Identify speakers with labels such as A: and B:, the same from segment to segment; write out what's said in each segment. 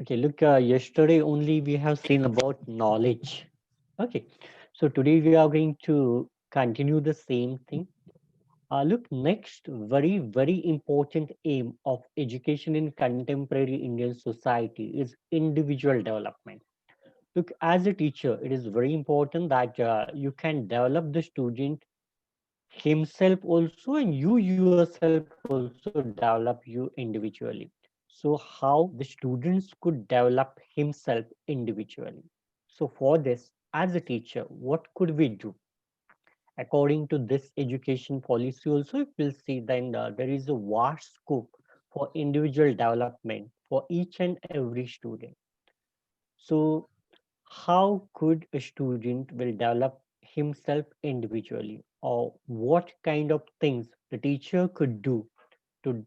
A: Okay, look, yesterday only we have seen about knowledge. Okay, so today we are going to continue the same thing. Look, next very important aim of education in contemporary Indian society is individual development. Look, as a teacher, it is very important that you can develop the student himself also, and you yourself also develop you individually. So how the students could develop himself individually? So for this, as a teacher, what could we do? According to this education policy also, if we'll see, then there is a vast scope for individual development for each and every student. So how could a student will develop himself individually, or what kind of things the teacher could do to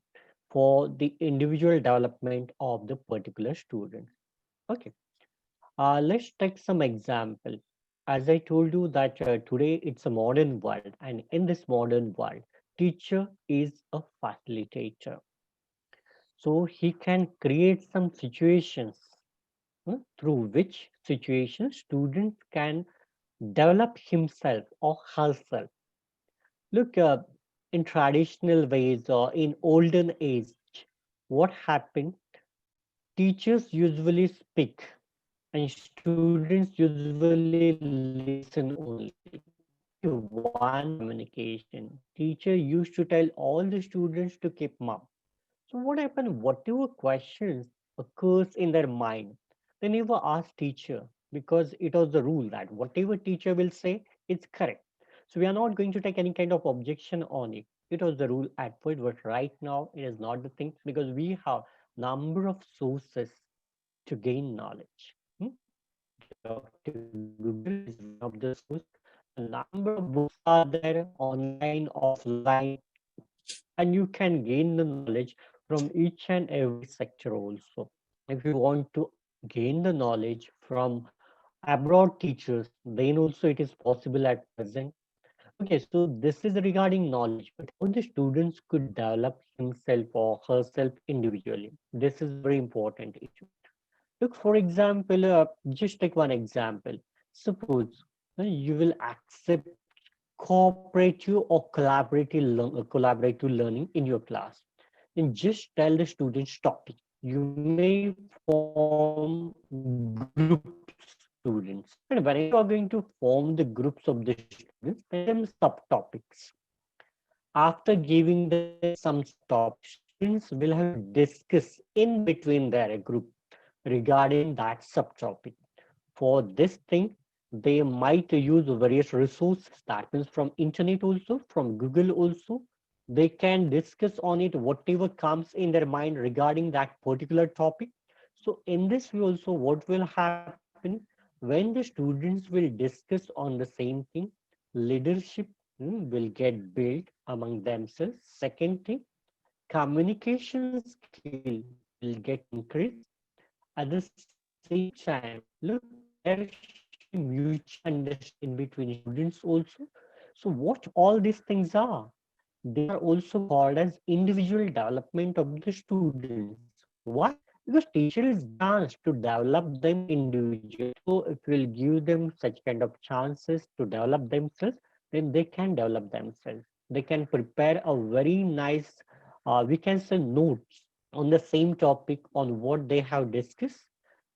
A: for the individual development of the particular student? Okay, let's take some example. As I told you that today it's a modern world, and in this modern world, teacher is a facilitator. So he can create some situations through which situation students can develop himself or herself. Look, in traditional ways or in olden age, what happened? Teachers usually speak and students usually listen only. Only one communication. Teacher used to tell all the students to keep mum. So what happened? Whatever questions occurs in their mind, they never ask teacher because it was the rule that whatever teacher will say, it's correct. So we are not going to take any kind of objection on it. It was the rule at first, but right now it is not the thing because we have number of sources to gain knowledge. Dr. Google is one of the source. A number of books are there, online, offline, and you can gain the knowledge from each and every sector also. If you want to gain the knowledge from abroad teachers, then also it is possible at present. Okay, so this is regarding knowledge, but how the students could develop himself or herself individually. This is very important issue. Look, for example, just take one example. Suppose you will accept cooperative or collaborative learning in your class. Then just tell the students topic. You may form groups of students. And whenever you are going to form the groups of the students, then give them subtopics. After giving them some subtopics, students will have to discuss in between their group regarding that subtopic. For this thing, they might use various resources, that means from internet also, from Google also. They can discuss on it whatever comes in their mind regarding that particular topic. So in this way also, what will happen when the students will discuss on the same thing? Leadership will get built among themselves. Second thing, communication skill will get increased. At the same time, look, there should be mutual understanding between students also. So what all these things are? They are also called as individual development of the students. Why? Because teacher is chance to develop them individually. So if we'll give them such kind of chances to develop themselves, then they can develop themselves. They can prepare a very nice, we can say, notes on the same topic on what they have discussed.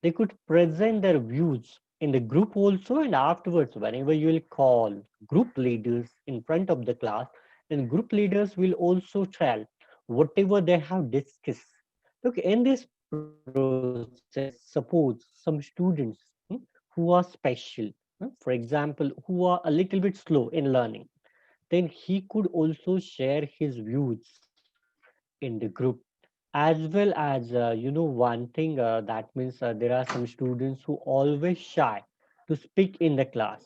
A: They could present their views in the group also, and afterwards, whenever you will call group leaders in front of the class, then group leaders will also tell whatever they have discussed. Look, in this process, suppose some students who are special, for example, who are a little bit slow in learning, then he could also share his views in the group. As well as one thing, that means there are some students who always shy to speak in the class.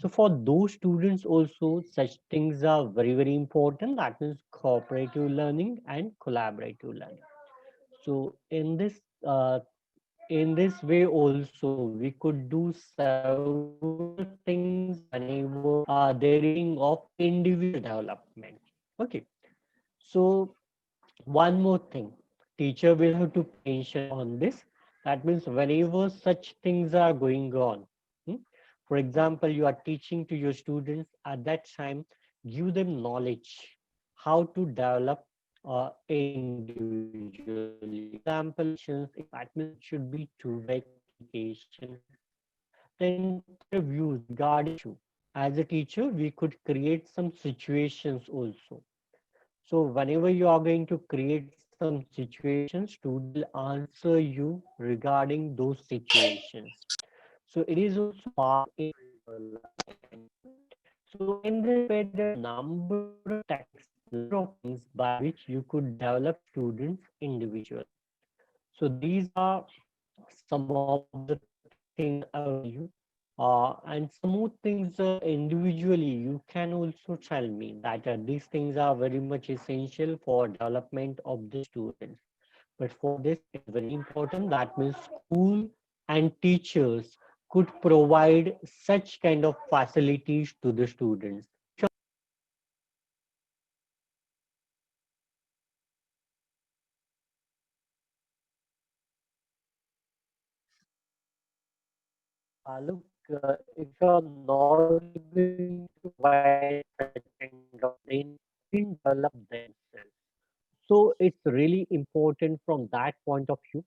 A: So for those students also, such things are very important. That means cooperative learning and collaborative learning. So in this way also we could do several things whenever there is of individual development. Okay, so one more thing, teacher will have to pay attention on this. That means whenever such things are going on, hmm, for example, you are teaching to your students at that time, give them knowledge how to develop individually. For example, that means it should be two-way communication. Then point of views regarding as a teacher, we could create some situations also. So whenever you are going to create some situations, student will answer you regarding those situations. So it is also part of individual learning. So and then where there are number of techniques, number of things by which you could develop students individually. So these are some of the things about you. And some more things individually, you can also tell me that these things are very much essential for development of the students. But for this, it's very important. That means school and teachers could provide such kind of facilities to the students. Look, if you're not able to provide such kind of thing, didn't develop themselves. So it's really important from that point of view.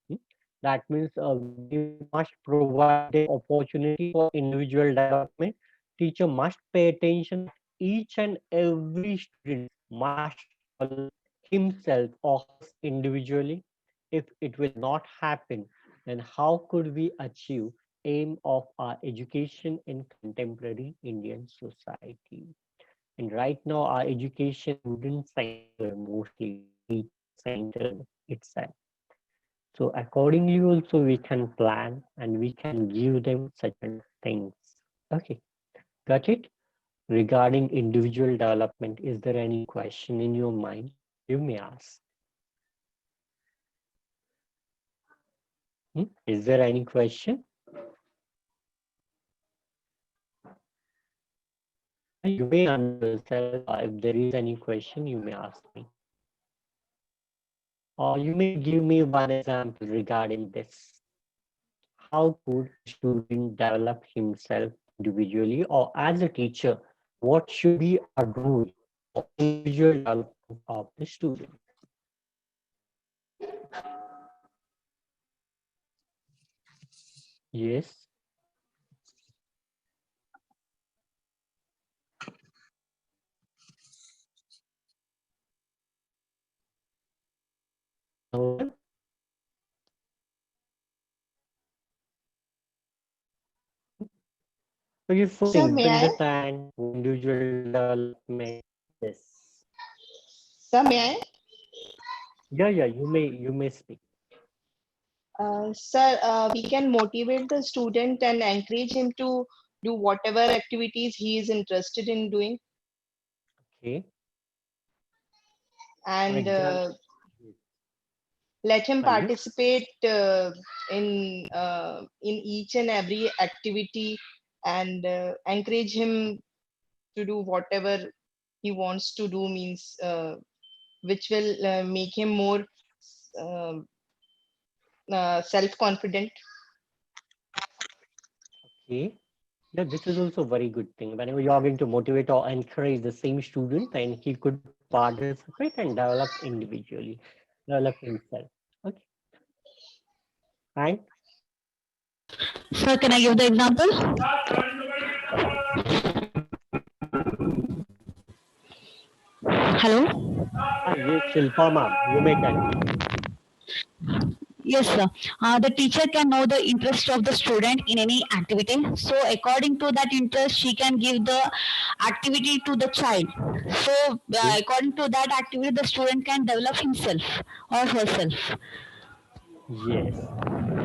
A: That means we must provide them opportunity for individual development. Teacher must pay attention that each and every student must develop himself or hers individually. If it will not happen, then how could we achieve aim of our education in contemporary Indian society? And right now, our education is student center mostly, not teacher center itself. So accordingly, also we can plan and we can give them such kind of things. Okay, got it? Regarding individual development, is there any question in your mind? You may ask. Is there any question? You may unmute yourself. If there is any question, you may ask me. Or you may give me one example regarding this. How could a student develop himself individually or as a teacher? What should be a rule for individual development of the student? Yes, no one. Okay, first
B: Sir,
A: thing,
B: may
A: till
B: I?
A: the time for individual development. Yes.
B: Sir, may I?
A: Yeah, you may speak.
B: Sir, we can motivate the student and encourage him to do whatever activities he is interested in doing,
A: Okay. For
B: and
A: example, yes.
B: let him
A: Sanjay.
B: participate in each and every activity, and encourage him to do whatever he wants to do. Means which will make him more um self confident.
A: Okay. Yeah, this is also a very good thing. Whenever you are going to motivate or encourage the same student, then he could participate and develop individually, develop himself. Okay. And
C: Sir, can I give the example? Hello?
A: yes, Shilpa ma'am, you may tell me.
C: Yes, sir. The teacher can know the interest of the student in any activity. So, according to that interest, she can give the activity to the child. So,
A: Okay.
C: according to that activity, the student can develop himself or herself.
A: Yes,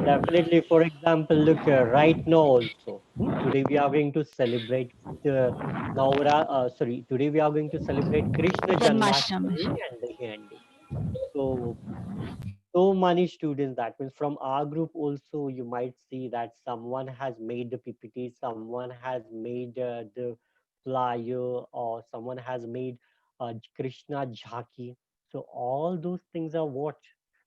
A: definitely. For example, look right now also. Today we are going to celebrate today we are going to celebrate Krishna
C: Janmashtami.
A: Janmashtami and Dahandi. So so many students, that means from our group also you might see that someone has made the ppt, someone has made the flyer, or someone has made Krishna jhaki. So all those things are what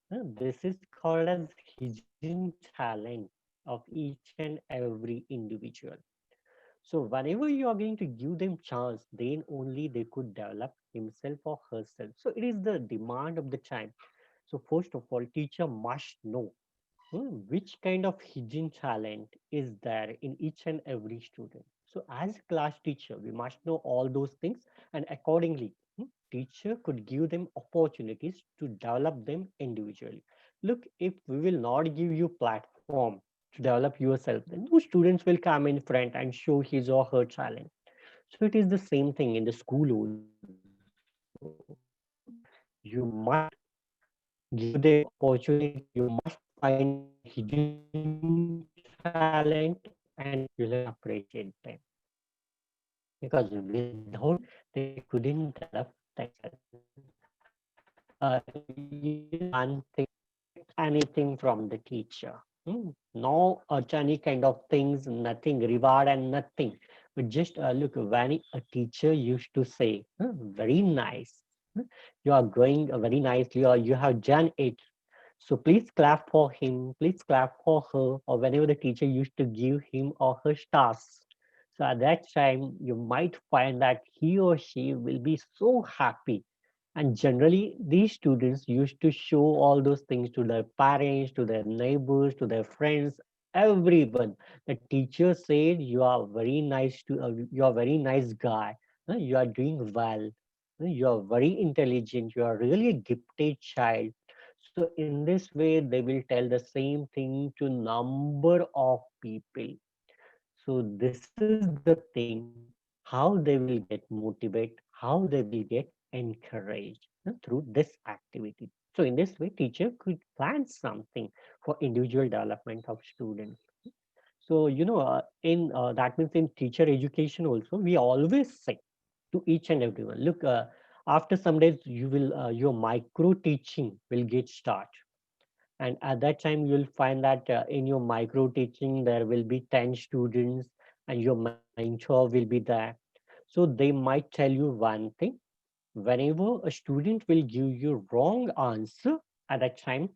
A: This is called as hidden talent of each and every individual. So whenever you are going to give them chance, then only they could develop himself or herself. So it is the demand of the time. So first of all, teacher must know which kind of hidden talent is there in each and every student. So as a class teacher, we must know all those things, and accordingly, teacher could give them opportunities to develop them individually. Look, if we will not give you platform to develop yourself, then no students will come in front and show his or her talent. So it is the same thing in the school also. You must give them opportunity. You must find their hidden talent and you'll have to appreciate them, because without them they couldn't develop themselves. You know, one thing, anything from the teacher. No any kind of things, nothing reward and nothing. But just look, when a teacher used to say, very nice, you are going very nicely, or you have done it. So please clap for him, please clap for her, or whenever the teacher used to give him or her stars. So at that time, you might find that he or she will be so happy. And generally, these students used to show all those things to their parents, to their neighbors, to their friends, everyone. The teacher said, "You are very nice you are very nice guy. You are doing well. You are very intelligent. You are really a gifted child." So in this way, they will tell the same thing to number of people. So this is the thing, how they will get motivated, how they will get encouraged through this activity. So in this way, teacher could plan something for individual development of students. So in that means in teacher education also, we always say to each and everyone, look, after some days you will your micro teaching will get start, and at that time you'll find that in your micro teaching there will be 10 students and your mentor will be there. So they might tell you one thing: whenever a student will give you wrong answer, at that time,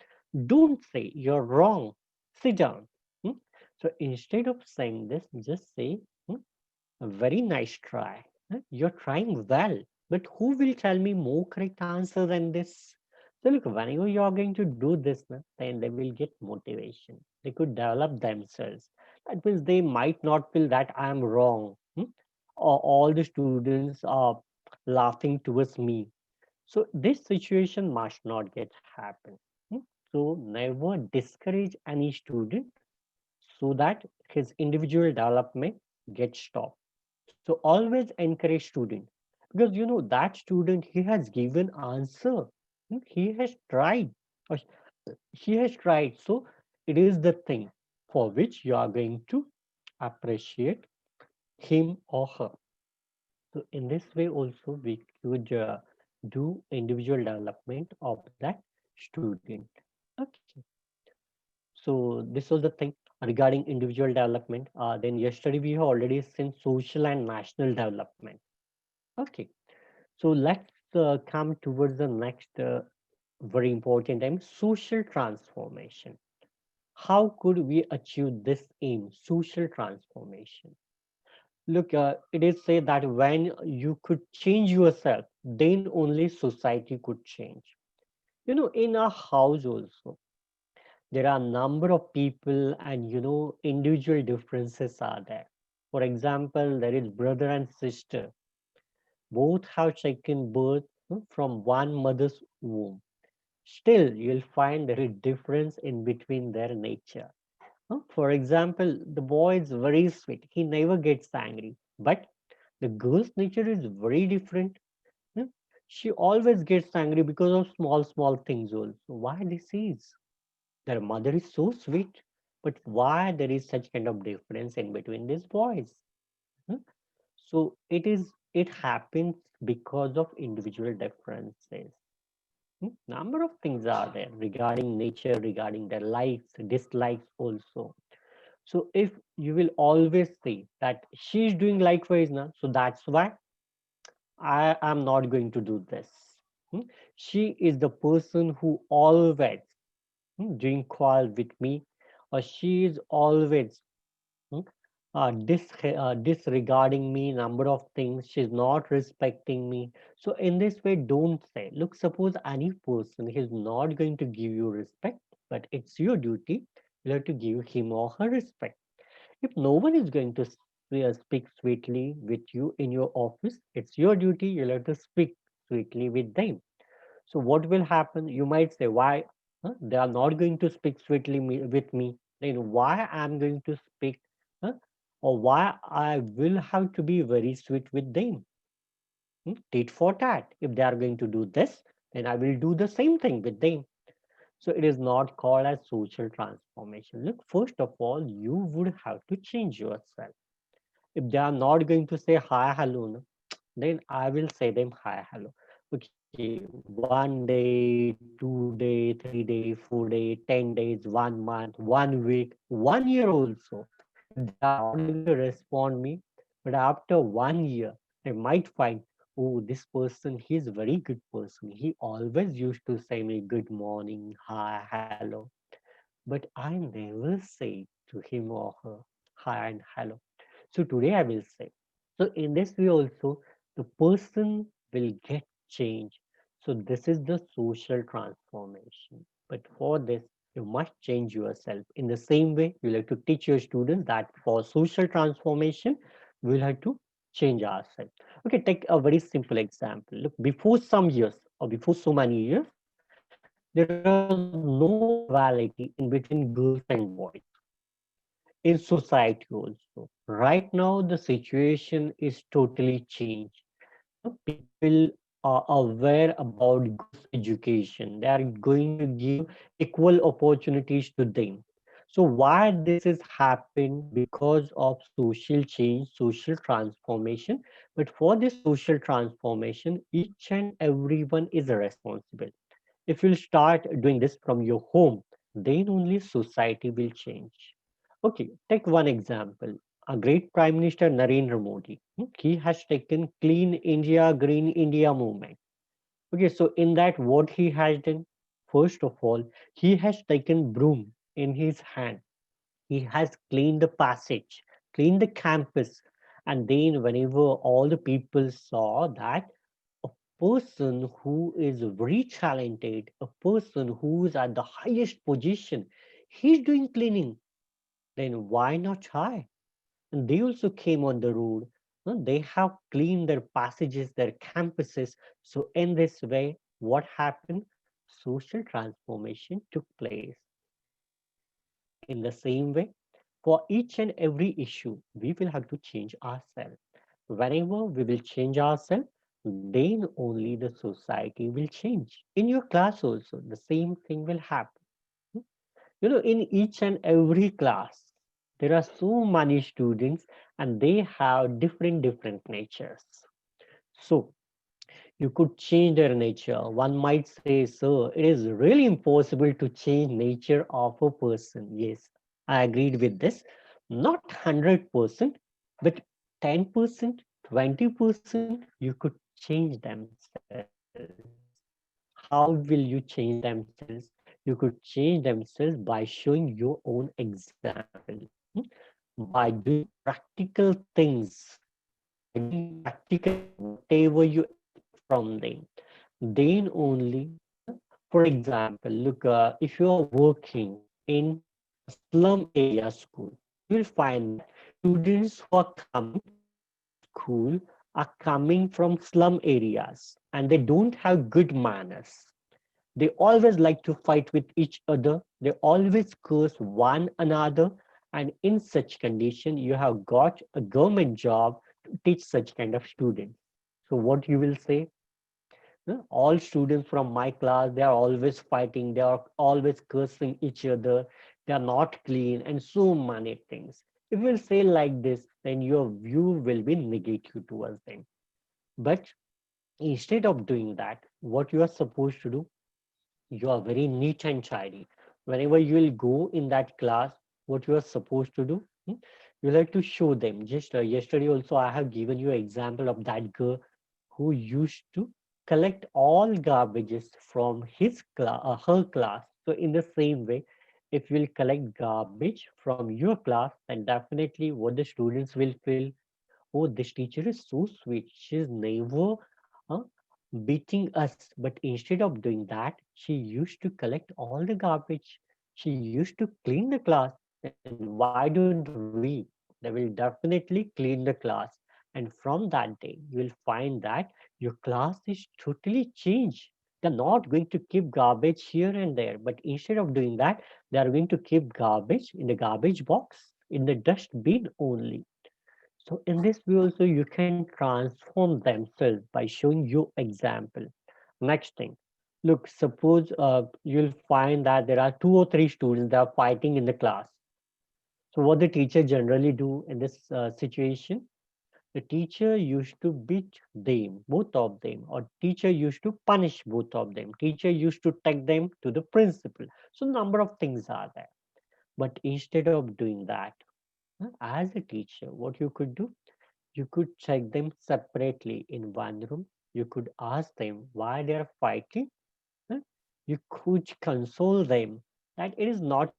A: don't say you're wrong, sit down. Hmm? So instead of saying this, just say, "A very nice try. You're trying well, but who will tell me more correct answer than this?" So look, whenever you are going to do this, then they will get motivation. They could develop themselves. That means they might not feel that I am wrong, or all the students are laughing towards me. So this situation must not get happen. Hmm. So never discourage any student so that his individual development gets stopped. So always encourage student, because that student, he has given answer. He has tried, or she has tried. So it is the thing for which you are going to appreciate him or her. So in this way also we could do individual development of that student. Okay. So this was the thing regarding individual development. Then yesterday we have already seen social and national development. Okay. So let's come towards the next very important time: social transformation. How could we achieve this aim, social transformation? Look, it is said that when you could change yourself, then only society could change. In a house also, there are number of people, and individual differences are there. For example, there is brother and sister, both have taken birth from one mother's womb. Still, you'll find there is difference in between their nature. For example, the boy is very sweet. He never gets angry. But the girl's nature is very different. huh? She always gets angry because of small, small things also. Why this is? Their mother is so sweet, but why there is such kind of difference in between these boys? Hmm? So it happens because of individual differences. Number of things are there regarding nature, regarding their likes, dislikes also. So if you will always say that she's doing likewise now, so that's why I am not going to do this. Hmm? She is the person who always doing call with me, or she is always hmm, disregarding me number of things, she's not respecting me. So in this way, don't say, look, suppose any person is not going to give you respect, but it's your duty, you have to give him or her respect. If no one is going to speak sweetly with you in your office, it's your duty, you'll have to speak sweetly with them. So what will happen? You might say, why they are not going to speak sweetly with me? Then why I'm going to speak, huh? Or why I will have to be very sweet with them? Tit for tat. If they are going to do this, then I will do the same thing with them. So it is not called as social transformation. Look, first of all, you would have to change yourself. If they are not going to say hi, hello, no, then I will say them hi, hello. Okay, 1 day, 2 day, 3 day, 4 day, 10 days, 1 month, 1 week, 1 year also. If they are not going to respond me, but after 1 year, they might find, oh, this person, he is very good person. He always used to say me good morning, hi, hello. But I never say to him or her hi and hello. So today I will say. So in this way also, the person will get changed. So this is the social transformation. But for this, you must change yourself. In the same way, you'll have to teach your students that for social transformation, we'll have to change ourselves. Okay, take a very simple example. Look, before some years or before so many years, there was no equality in between girls and boys in society also. Right now, the situation is totally changed. People are aware about girls' education. They are going to give equal opportunities to them. So why this is happened? Because of social change, social transformation. But for this social transformation, each and everyone is responsible. If you start doing this from your home, then only society will change. Okay, take one example. A great Prime Minister Narendra Modi. He has taken Clean India, Green India movement. Okay, so in that, what he has done? First of all, he has taken broom in his hand. He has cleaned the passage, cleaned the campus, and then whenever all the people saw that a person who is very talented, a person who is at the highest position, he's doing cleaning, then why not I? And they also came on the road. They have cleaned their passages, their campuses. So in this way, what happened? Social transformation took place. In the same way, for each and every issue, we will have to change ourselves. Whenever we will change ourselves, then only the society will change. In your class also, the same thing will happen. In each and every class, there are so many students and they have different natures. So you could change their nature. One might say, sir, it is really impossible to change nature of a person. Yes, I agreed with this. Not 100%, but 10%, 20%, you could change themselves. How will you change themselves? You could change themselves by showing your own example, by doing practical things, by doing practically whatever you expect from them. Then only, for example, look, if you are working in a slum area school, you will find that students who are coming to your school are coming from slum areas and they don't have good manners. They always like to fight with each other. They always curse one another. And in such condition, you have got a government job to teach such kind of students. So what you will say? All students from my class, they are always fighting. They are always cursing each other. They are not clean and so many things. If you will say like this, then your view will be negative towards them. But instead of doing that, what you are supposed to do, you are very neat and tidy. Whenever you will go in that class, what you are supposed to do, you like to show them. Just yesterday also, I have given you an example of that girl who used to collect all garbages from her class So in the same way, if you'll collect garbage from your class, then definitely what the students will feel, oh, this teacher is so sweet. She's never uh, beating us. But instead of doing that, she used to collect all the garbage. She used to clean the class. Then why don't we? They will definitely clean the class. And from that day, you will find that your class is totally changed. They're not going to keep garbage here and there, but instead of doing that, they are going to keep garbage in the garbage box, in the dustbin only. So in this way also you can transform themselves by showing you example. Next thing, look, suppose you'll find that there are two or three students that are fighting in the class. So what the teacher generally do in this situation? The teacher used to beat them, both of them, or teacher used to punish both of them. Teacher used to take them to the principal. So number of things are there. But instead of doing that, as a teacher, what you could do, you could check them separately in one room. You could ask them why they are fighting. huh? You could console them that it is not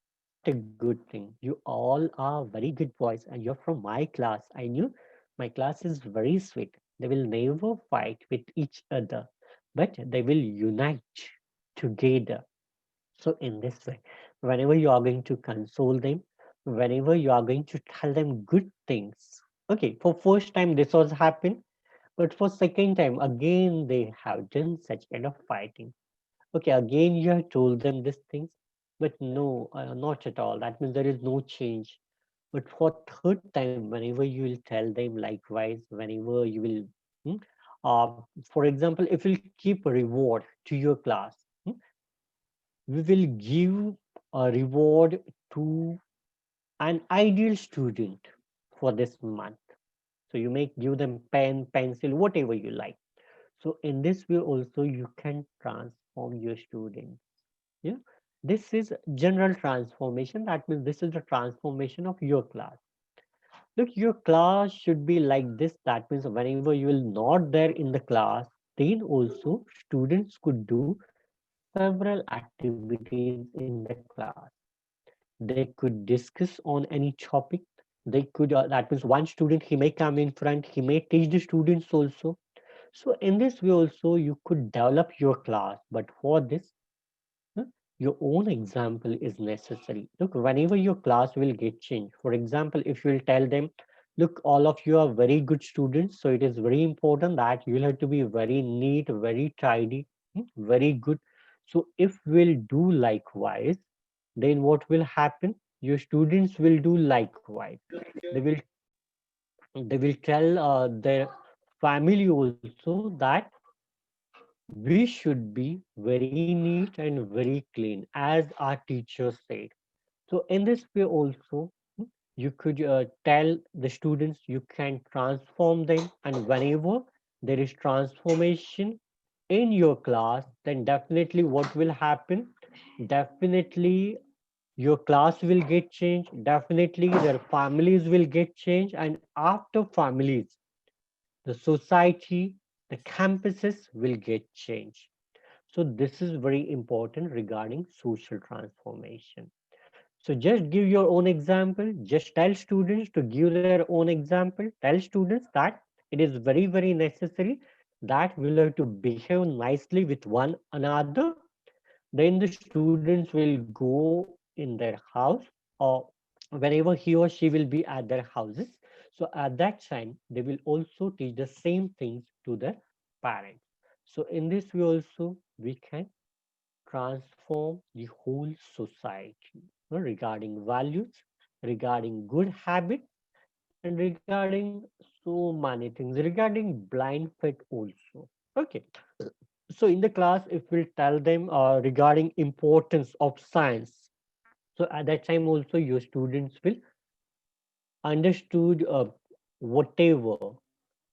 A: a good thing. You all are very good boys and you're from my class. I knew my class is very sweet. They will never fight with each other, but they will unite together. So in this way, whenever you are going to console them, whenever you are going to tell them good things, okay, for first time this was happened, but for second time again they have done such kind of fighting. Okay, again you have told them these things, but no, not at all. That means there is no change. But for third time, whenever you will tell them likewise, whenever you will, hmm, uh, for example, if you keep a reward to your class, we will give a reward to an ideal student for this month. So you may give them pen, pencil, whatever you like. So in this way also you can transform your students. Yeah. This is general transformation. That means this is the transformation of your class. Look, your class should be like this. That means whenever you will not there in the class, then also students could do several activities in the class. They could discuss on any topic. They could, that means one student, he may come in front, he may teach the students also. So in this way also, you could develop your class. But for this, huh, your own example is necessary. Look, whenever your class will get changed, for example, if you will tell them, look, all of you are very good students, so it is very important that you will have to be very neat, very tidy, very good. So if we'll do likewise, then what will happen? Your students will do likewise. They will they will tell their family also that we should be very neat and very clean, as our teacher said. So in this way also, you could tell the students, you can transform them, and whenever there is transformation in your class, then definitely what will happen? Definitely your class will get changed. Definitely their families will get changed, and after families, the society, the campuses will get changed. So this is very important regarding social transformation. So just give your own example. Just tell students to give their own example. Tell students that it is very, very necessary that we'll have to behave nicely with one another. Then the students will go in their house, or whenever he or she will be at their houses. So at that time, they will also teach the same things to their parents. So in this way also, we can transform the whole society, regarding values, regarding good habits, and regarding so many things, regarding blind faith also. Okay. So in the class, if we tell them regarding importance of science, so at that time also your students will understood whatever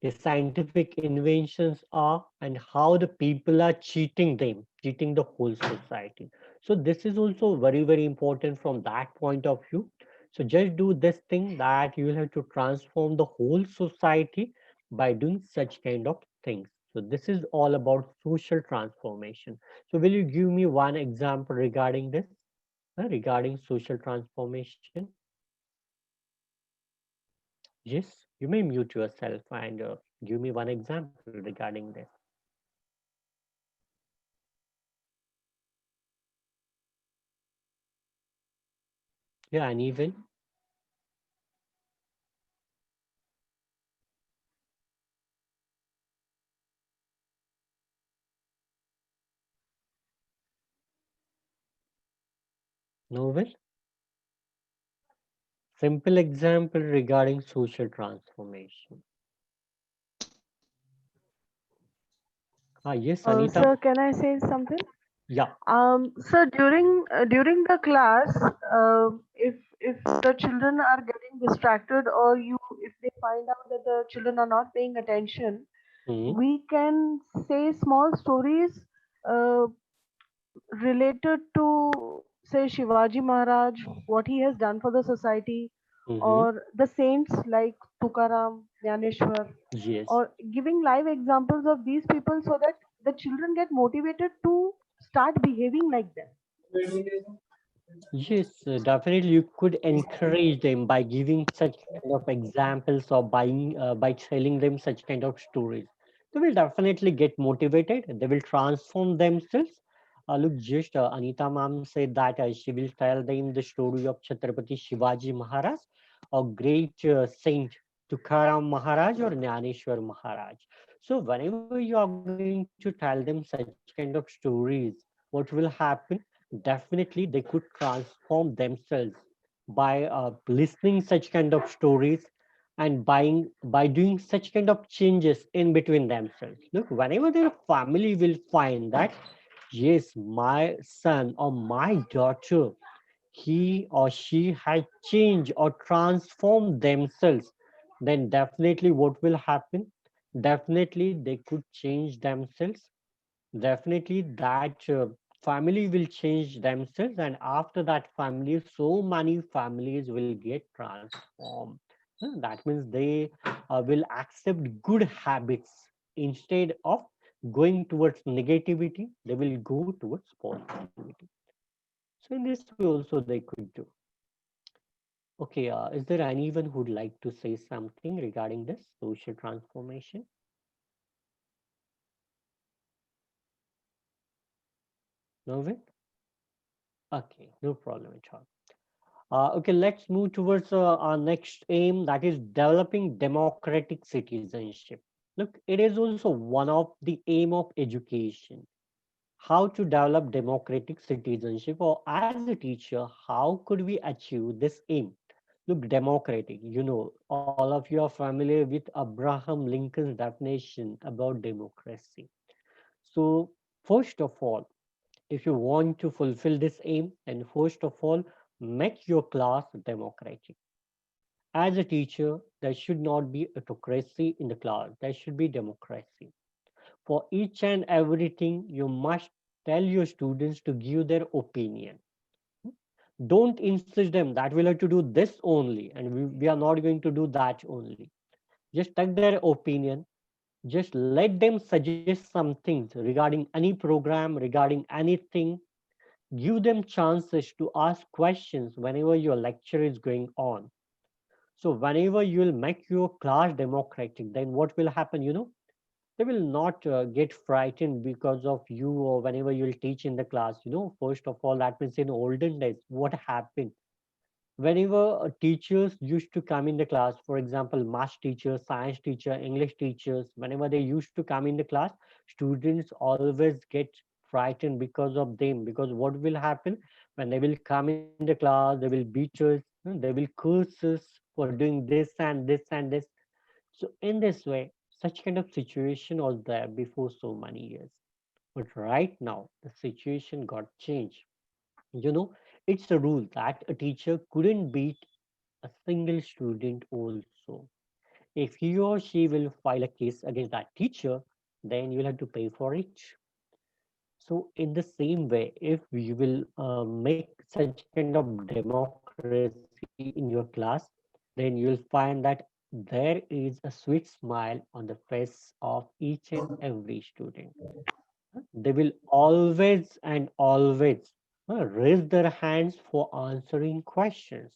A: the scientific inventions are and how the people are cheating them, cheating the whole society. So this is also very, very important from that point of view. So just do this thing that you will have to transform the whole society by doing such kind of things. So this is all about social transformation. So will you give me one example regarding this, regarding social transformation? Yes, you may mute yourself and give me one example regarding this. Yeah, and even novel. Simple example regarding social transformation. Ah, yes, Anita.
D: Sir, can I say something?
A: Yeah.
D: So during the class, if the children are getting distracted, or if they find out that the children are not paying attention,
A: Hmm.
D: we can say small stories uh, related to, say, Shivaji Maharaj, what he has done for the society,
A: Mm-hmm.
D: or the saints like Tukaram, Jnaneshwar,
A: Yes.
D: or giving live examples of these people so that the children get motivated to start behaving like them.
A: Yes, definitely. You could encourage them by giving such kind of examples or by telling them such kind of stories. They will definitely get motivated. They will transform themselves. Look, just Anita ma'am said that she will tell them the story of Chhatrapati Shivaji Maharaj, a great saint Tukaram Maharaj or Jnaneshwar Maharaj. So whenever you are going to tell them such kind of stories, what will happen? Definitely they could transform themselves by listening such kind of stories and by doing such kind of changes in between themselves. Look, whenever their family will find that yes, my son or my daughter, he or she has changed or transformed themselves, then definitely what will happen? Definitely they could change themselves. Definitely that family will change themselves, and after that family, so many families will get transformed. That means they will accept good habits instead of going towards negativity. They will go towards positivity. So in this way also they could do. Okay, is there anyone who'd like to say something regarding this social transformation? No, okay, no problem at all. Okay, let's move towards our next aim, that is developing democratic citizenship. Look, it is also one of the aim of education. How to develop democratic citizenship, or as a teacher, how could we achieve this aim? Look, democratic, all of you are familiar with Abraham Lincoln's definition about democracy. So, first of all, if you want to fulfill this aim, then first of all, make your class democratic. As a teacher, there should not be autocracy in the class. There should be democracy. For each and everything, you must tell your students to give their opinion. Don't insist them that we'll have to do this only and we are not going to do that only. Just take their opinion. Just let them suggest some things regarding any program, regarding anything. Give them chances to ask questions whenever your lecture is going on. So whenever you will make your class democratic, then what will happen? They will not get frightened because of you, or whenever you will teach in the class. First of all, that means in olden days, what happened? Whenever teachers used to come in the class, for example, math teachers, science teacher, English teachers, whenever they used to come in the class, students always get frightened because of them. Because what will happen when they will come in the class? They will beat us, they will curse us for doing this and this and this. So in this way, such kind of situation was there before so many years. But right now, the situation got changed. You know, it's a rule that a teacher couldn't beat a single student also. If he or she will file a case against that teacher, then you'll have to pay for it. So in the same way, if you will make such kind of democracy in your class, then you'll find that there is a sweet smile on the face of each and every student. They will always and always raise their hands for answering questions.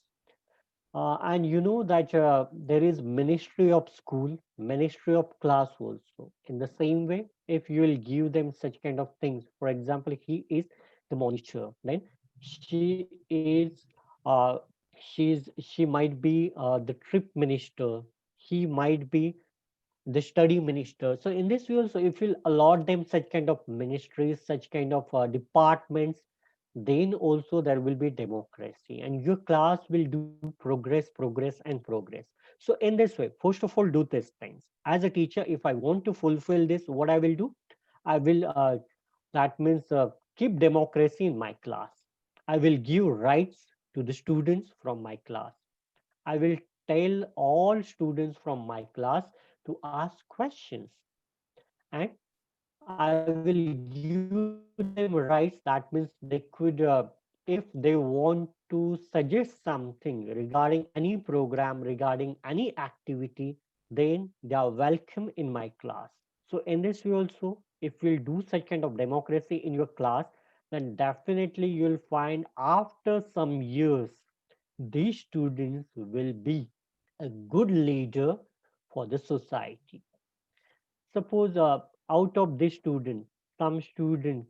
A: And you know that there is ministry of school, ministry of class also. In the same way, if you will give them such kind of things, for example, he is the monitor, then she is, she might be the trip minister. He might be the study minister. So in this way also, if you allot them such kind of ministries, such kind of departments, then also there will be democracy and your class will do progress, progress and progress. So in this way, first of all, do these things. As a teacher, if I want to fulfill this, what I will do, I will that means keep democracy in my class. I will give rights to the students from my class. I will tell all students from my class to ask questions, and I will give them rights. That means they could, if they want to suggest something regarding any program, regarding any activity, then they are welcome in my class. So in this way also, if we'll do such kind of democracy in your class, then definitely you'll find after some years, these students will be a good leader for the society. Suppose out of this student, some student,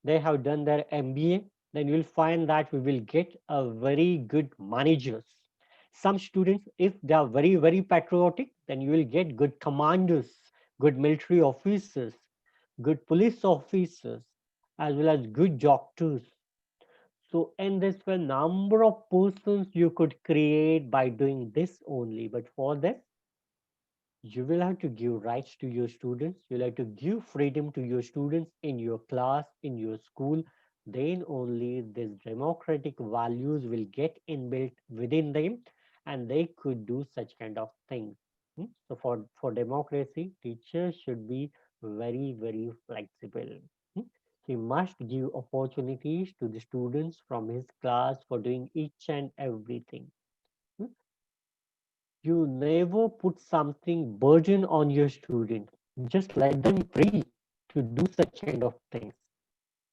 A: they have done their MBA, then you will find that we will get a very good managers. Some students, if they are very, very patriotic, then you will get good commanders, good military officers, good police officers, as well as good doctors. So, and there's a number of persons you could create by doing this only. But for this, you will have to give rights to your students. You'll have to give freedom to your students in your class, in your school. Then only these democratic values will get inbuilt within them, and they could do such kind of things. So for democracy, teachers should be very, very flexible. Hmm. He must give opportunities to the students from his class for doing each and everything. Hmm. You never put something burden on your student. Just let them free to do such kind of things.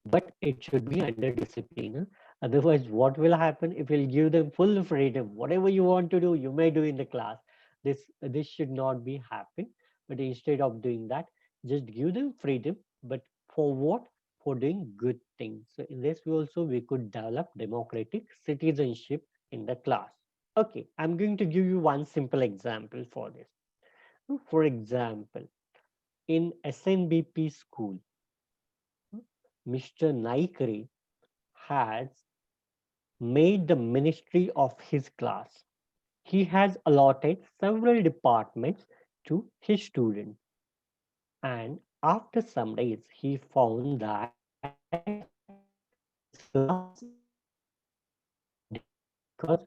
A: But it should be under discipline. Otherwise, what will happen if you'll give them full freedom? Whatever you want to do, you may do in the class. This should not be happen. But instead of doing that, just give them freedom. But for what? For doing good things. So in this way also we could develop democratic citizenship in the class. Okay, I'm going to give you one simple example for this. For example, in SNBP school, Mr. Naikre has made the ministry of his class. He has allotted several departments to his students. And after some days, he found that his class is very democratic because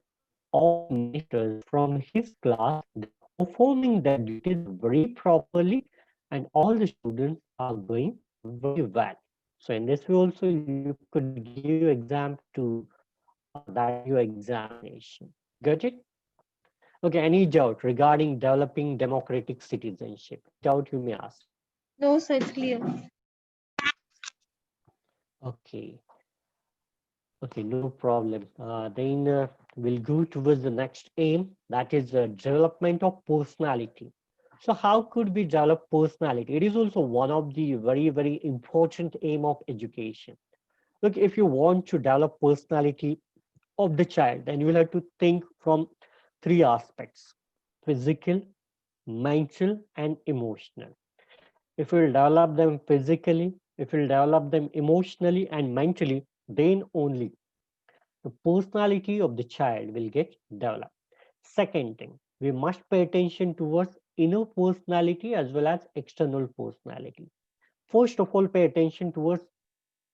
A: all the ministers from his class, they are performing their duties very properly and all the students are going very well. So in this way also you could give example to that in your examination. Got it? Okay, any doubt regarding developing democratic citizenship? Any doubt you may ask?
E: No, sir, it's clear.
A: Okay, okay, no problem. Then we'll go towards the next aim, that is development of personality. So how could we develop personality? It is also one of the very, very important aim of education. Look, if you want to develop personality of the child, then you will have to think from three aspects: physical, mental, and emotional. If you develop them physically, if you develop them emotionally and mentally, then only the personality of the child will get developed. Second thing, we must pay attention towards inner personality as well as external personality. First of all, pay attention towards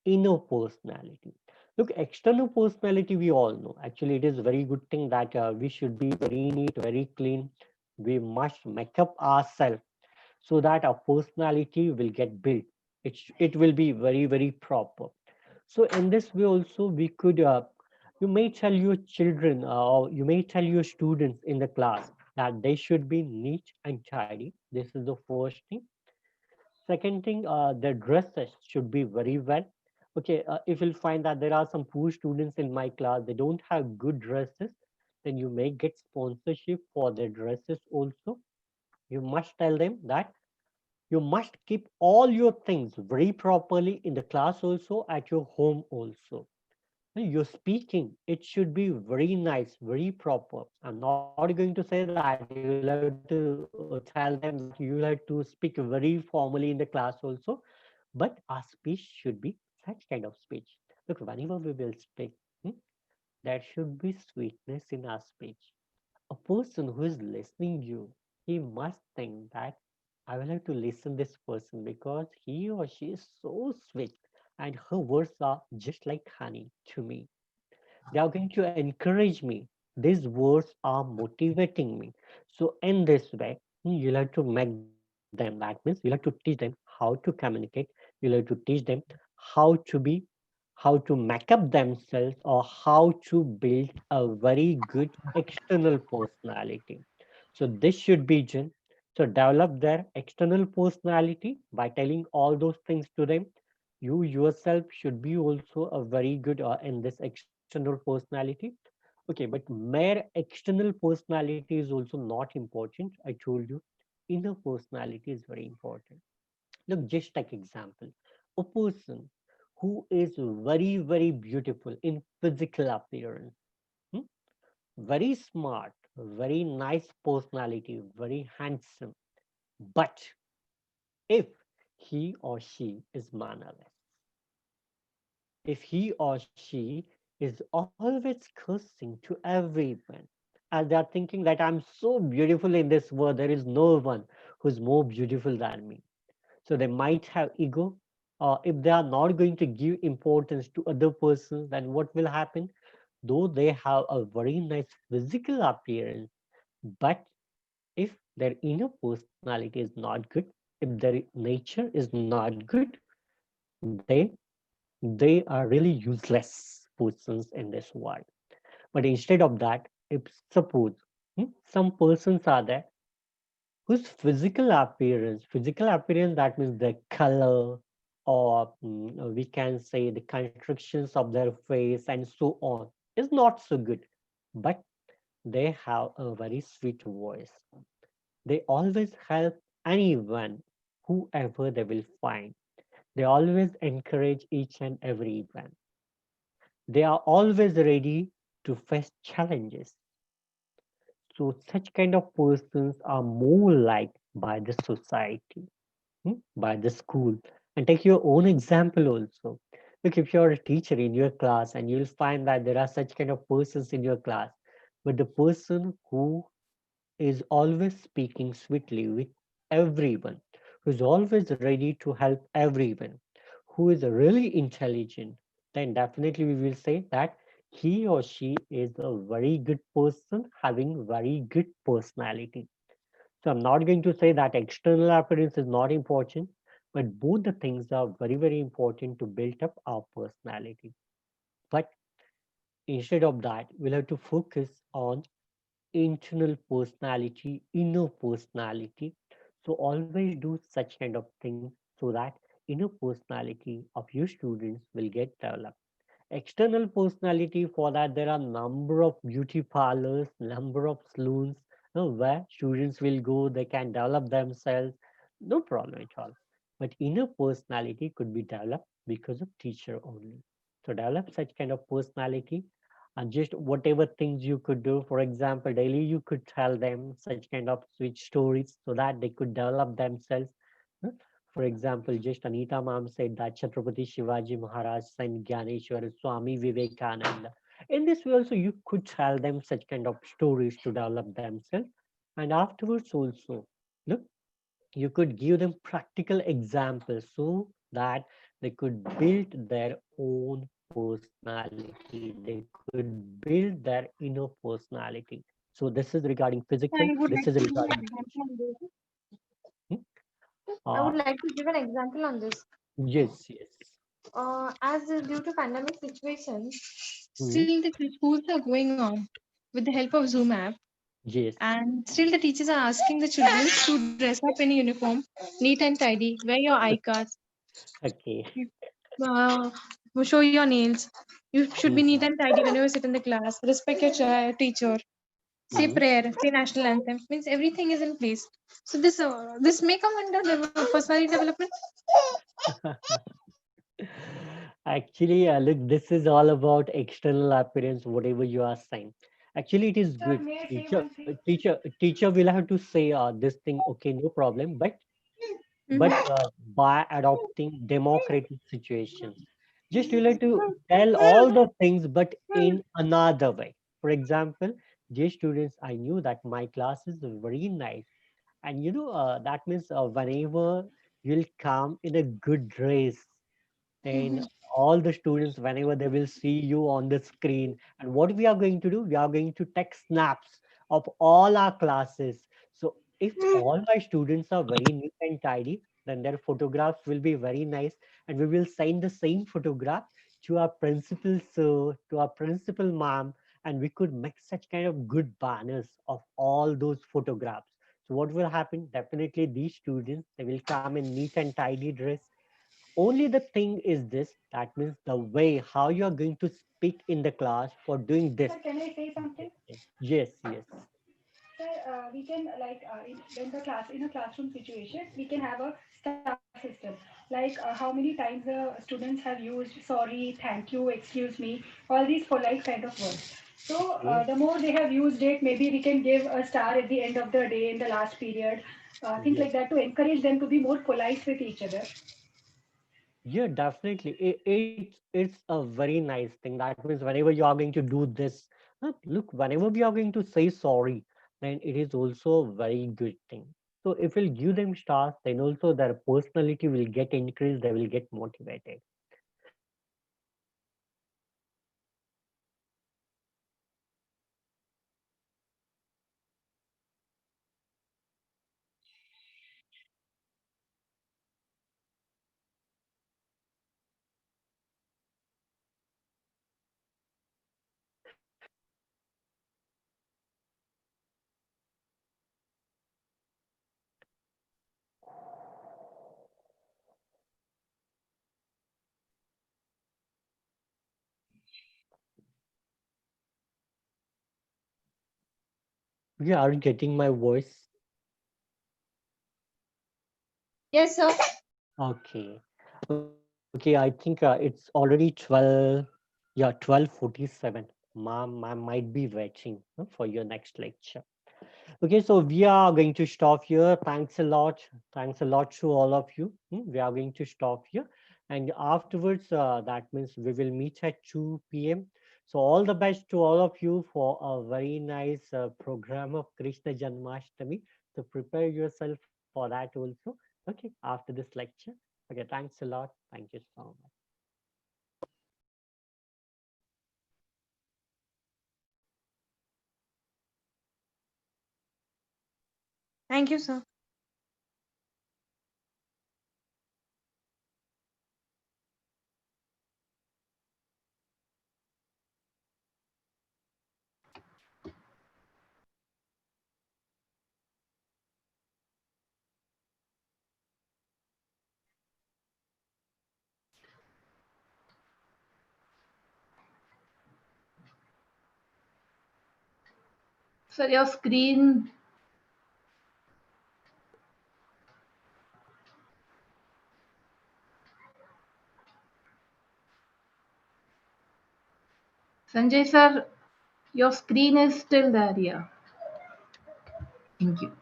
A: inner personality. Look, external personality, we all know. Actually, it is a very good thing that we should be very neat, very clean. We must make up ourselves so that our personality will get built. It will be very, very proper. So in this way also we could, you may tell your children or you may tell your students in the class that they should be neat and tidy. This is the first thing. Second thing, the dresses should be very well. Okay, if you'll find that there are some poor students in my class, they don't have good dresses, then you may get sponsorship for their dresses also. You must tell them that you must keep all your things very properly in the class also, at your home also. You're speaking, it should be very nice, very proper. I'm not going to say that you'll have to tell them that you'll have to speak very formally in the class also, but our speech should be such kind of speech. Look, whenever we will speak, hmm, there should be sweetness in our speech. A person who is listening you, he must think that I will have to listen this person because he or she is so sweet and her words are just like honey to me. They are going to encourage me. These words are motivating me. So in this way, you'll have to make them. That means you'll have to teach them how to communicate. You'll have to teach them how to be, how to make up themselves, or how to build a very good external personality. So this should be done. So develop their external personality by telling all those things to them. You yourself should be also a very good in this external personality. Okay, but mere external personality is also not important. I told you, inner personality is very important. Look, just take example. A person who is very, very beautiful in physical appearance, hmm, very smart, very nice personality, very handsome. But if he or she is mannerless, if he or she is always cursing to everyone, and they are thinking that I'm so beautiful in this world, there is no one who's more beautiful than me. So they might have ego. If they are not going to give importance to other persons, then what will happen? Though they have a very nice physical appearance, but if their inner personality is not good, if their nature is not good, they they are really useless persons in this world. But instead of that, if suppose some persons are there whose physical appearance, that means the color, or we can say the constructions of their face and so on, is not so good, but they have a very sweet voice. They always help anyone, whoever they will find. They always encourage each and everyone. They are always ready to face challenges. So such kind of persons are more liked by the society, by the school. And take your own example also. Look, if you're a teacher in your class and you'll find that there are such kind of persons in your class, but the person who is always speaking sweetly with everyone, who is always ready to help everyone, who is really intelligent, then definitely we will say that he or she is a very good person having very good personality. So I'm not going to say that external appearance is not important, but both the things are very, very important to build up our personality. But instead of that, we'll have to focus on internal personality, inner personality. So always do such kind of things so that inner personality of your students will get developed. External personality, for that there are number of beauty parlors, number of saloons, where students will go, they can develop themselves, no problem at all. But inner personality could be developed because of teacher only. So develop such kind of personality, and just whatever things you could do. For example, daily you could tell them such kind of sweet stories so that they could develop themselves. huh. For example, just Anita ma'am said that Chhatrapati Shivaji Maharaj, Saint Gyaneshwar, Swami Vivekananda. In this way also you could tell them such kind of stories to develop themselves. And afterwards also, look, you could give them practical examples so that they could build their own personality. They could build their inner personality. So this is regarding physical,
E: I
A: this
E: would
A: is
E: like to give
A: regarding
E: an example on this.
A: hmm?
E: I
A: uh,
E: would like to give an example on this.
A: yes, yes.
E: As due to pandemic situation,
A: Hmm,
E: still the schools are going on with the help of Zoom app.
A: Yes.
F: And still the teachers are asking the children to dress up in uniform, neat and tidy, wear your eye cards,
A: Okay.
F: uh, show your nails. You should be neat
A: Mhm.
F: and tidy whenever you sit in the class. Respect your teacher. Say
A: Mhm.
F: prayer. Say national anthem. Means everything is in place. So this may come under personality development.
A: Actually, look, this is all about external appearance, whatever you are saying. Actually, it is
D: Sir,
A: good.
D: may I say
A: Teacher,
D: one thing?
A: teacher will have to say this thing. Okay, no problem.
F: Mhm.
A: But by adopting democratic situations, just you have to tell all the things, but in another way. For example, dear students, I knew that my class is very nice, and that means whenever you'll come in a good dress, then all the students, whenever they will see you on the screen, and what we are going to do, we are going to take snaps of all our classes. So if all my students are very neat and tidy, then their photographs will be very nice, and we will send the same photograph to our principal sir, to our principal ma'am, and we could make such kind of good banners of all those photographs. So what will happen, definitely these students, they will come in neat and tidy dress. Only the thing is this, that means the way how you are going to speak in the class for doing this.
D: Sir, can I say something?
A: Yes, yes.
D: Sir, we can like in the class in a classroom situation, we can have a star system. Like how many times the students have used sorry, thank you, excuse me, all these polite kind of words. So
A: Okay.
D: the more they have used it, maybe we can give a star at the end of the day in the last period. Things
A: Yes.
D: like that to encourage them to be more polite with each other.
A: Yeah, definitely. It's a very nice thing. That means whenever you are going to do this, look, whenever we are going to say sorry, then it is also a very good thing. So if we'll give them stars, then also their personality will get increased, they will get motivated. So look, we are getting my voice. We are getting my voice.
F: Yes, sir.
A: Okay. Okay, I think it's already 12, yeah, 12:47. Ma'am might be waiting for your next lecture. Okay, so we are going to stop here. Thanks a lot. Thanks a lot to all of you. We are going to stop here. And afterwards, that means we will meet at 2 p.m. So all the best to all of you for a very nice program of Krishna Janmashtami. So prepare yourself for that also. Okay, after this lecture. Okay, thanks a lot. Thank you so much.
F: Thank you, sir.
G: Sir, your screen, Sanjay sir, your screen is still there. Yeah. Thank you.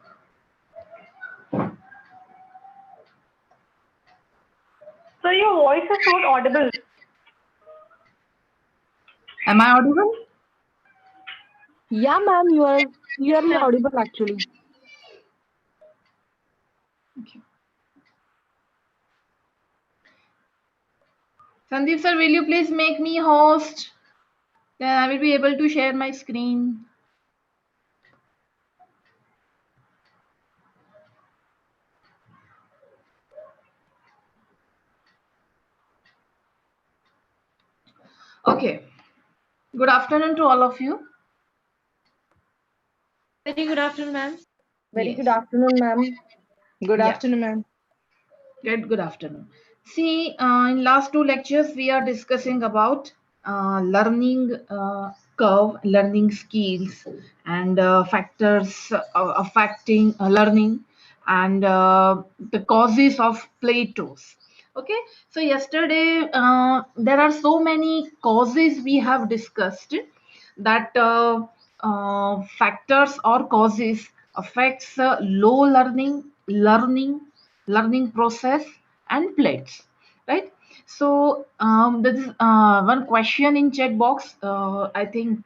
D: So your voice is not audible.
G: Am I audible?
D: Yeah, ma'am, you are clearly audible actually.
G: Okay. Sandeep sir, will you please make me host? Then I will be able to share my screen. Okay. Good afternoon to all of you.
F: Very good afternoon, ma'am.
E: Very good
G: Yes.
E: afternoon, ma'am.
B: Good
G: Yeah.
B: afternoon, ma'am.
G: Good afternoon. See, in last two lectures, we are discussing about learning curve, learning skills, and factors affecting learning, and the causes of plateaus. Okay, so yesterday there are so many causes we have discussed that factors or causes affects low learning process and plates, right? So there is one question in chat box, I think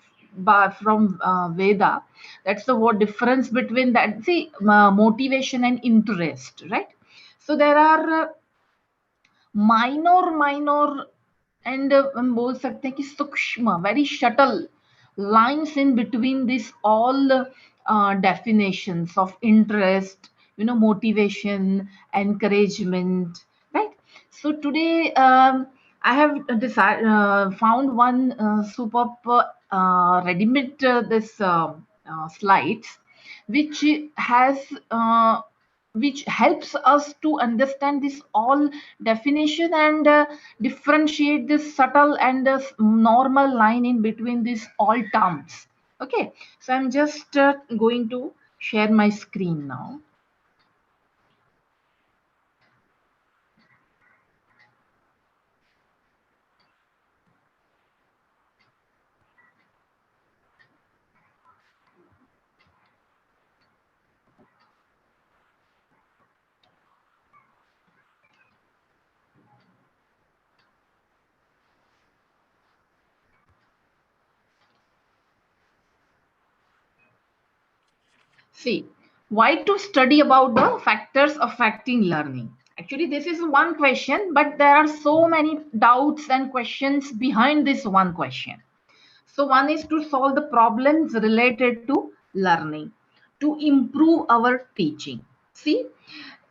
G: from Veda. That's the what difference between that, see, motivation and interest, right? So there are minor and हम बोल सकते हैं कि सूक्ष्म, very subtle lines in between this all definitions of interest, motivation, encouragement, right? So today I have found one superb ready-made this slides, which has which helps us to understand this all definition and differentiate this subtle and normal line in between these all terms. Okay, so I'm just going to share my screen now. See, why to study about the factors affecting learning? Actually, this is one question, but there are so many doubts and questions behind this one question. So one is to solve the problems related to learning, to improve our teaching. See,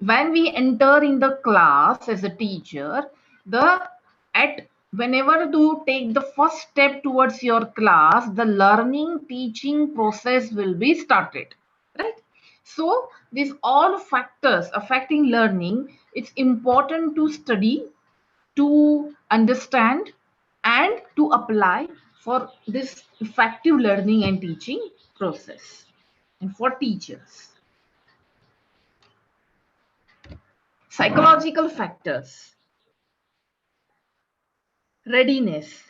G: when we enter in the class as a teacher, the at whenever you take the first step towards your class, the learning teaching process will be started, right? So these all factors affecting learning, it's important to study, to understand, and to apply for this effective learning and teaching process and for teachers. Psychological factors, readiness.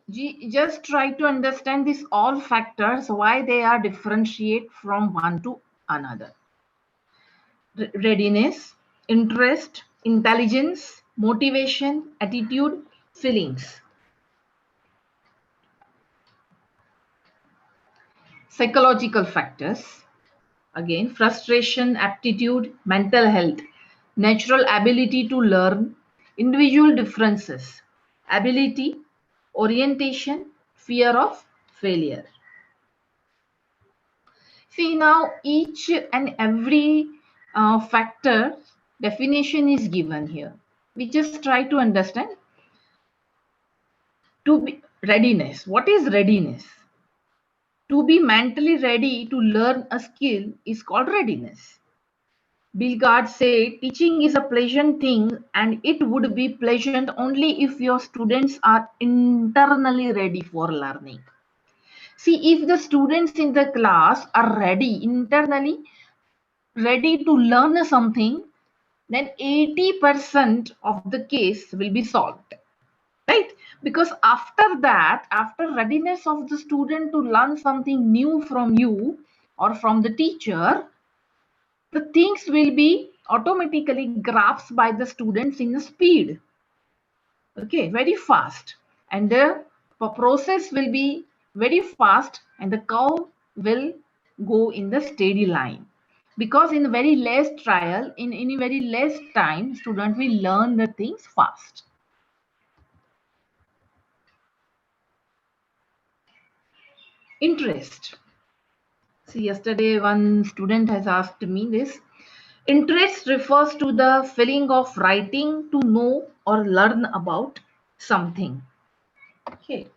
G: Just try to understand these all factors, why they are differentiate from one to another. Readiness, interest, intelligence, motivation, attitude, feelings. Psychological factors, again, frustration, aptitude, mental health, natural ability to learn, individual differences, ability, orientation, fear of failure. See, now each and every factor definition is given here. We just try to understand. To be readiness. What is readiness? To be mentally ready to learn a skill is called readiness. Bilgard said teaching is a pleasant thing and it would be pleasant only if your students are internally ready for learning. See, if the students in the class are ready, internally ready to learn something, then 80% of the case will be solved. Right? Because after that, after readiness of the student to learn something new from you or from the teacher, the things will be automatically grasped by the students in a speed. Okay, very fast. And the process will be very fast and the curve will go in the steady line. Because in very less trial, in very less time, student will learn the things fast. Interest. See, yesterday one student has asked me this. Interest refers to the feeling of writing to know or learn about something. Okay.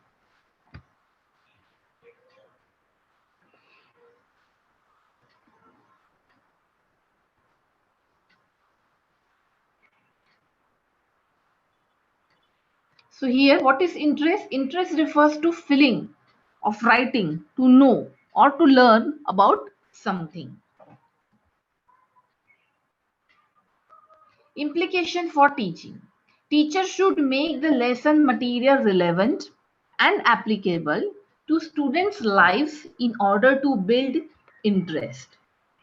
G: So here, what is interest? Interest refers to feeling of writing, to know or to learn about something. Implication for teaching. Teacher should make the lesson material relevant and applicable to students' lives in order to build interest.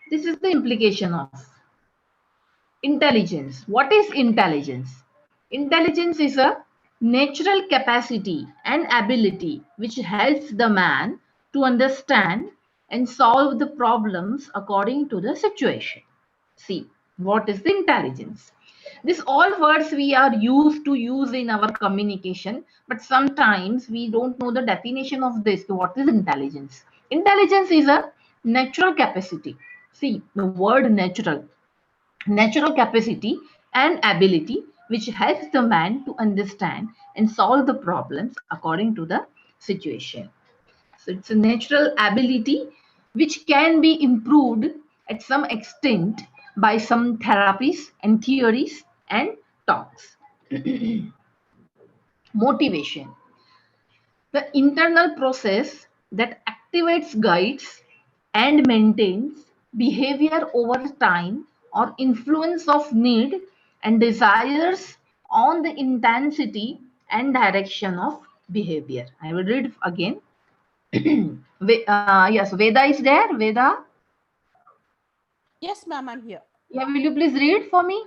G: This is the implication of intelligence. What is intelligence? Intelligence is a natural capacity and ability which helps the man to understand and solve the problems according to the situation. See, what is the intelligence? These all words we are used to use in our communication, but sometimes we don't know the definition of this. What is intelligence? Intelligence is a natural capacity. See, the word natural capacity and ability which helps the man to understand and solve the problems according to the situation. So it's a natural ability which can be improved at some extent by some therapies and theories and talks. Motivation. The internal process that activates, guides, and maintains behavior over time or influence of need and desires on the intensity and direction of behavior. I will read again. Yes, Veda is there. Veda?
H: Yes, ma'am, I'm here.
G: Yeah, will you please read for me?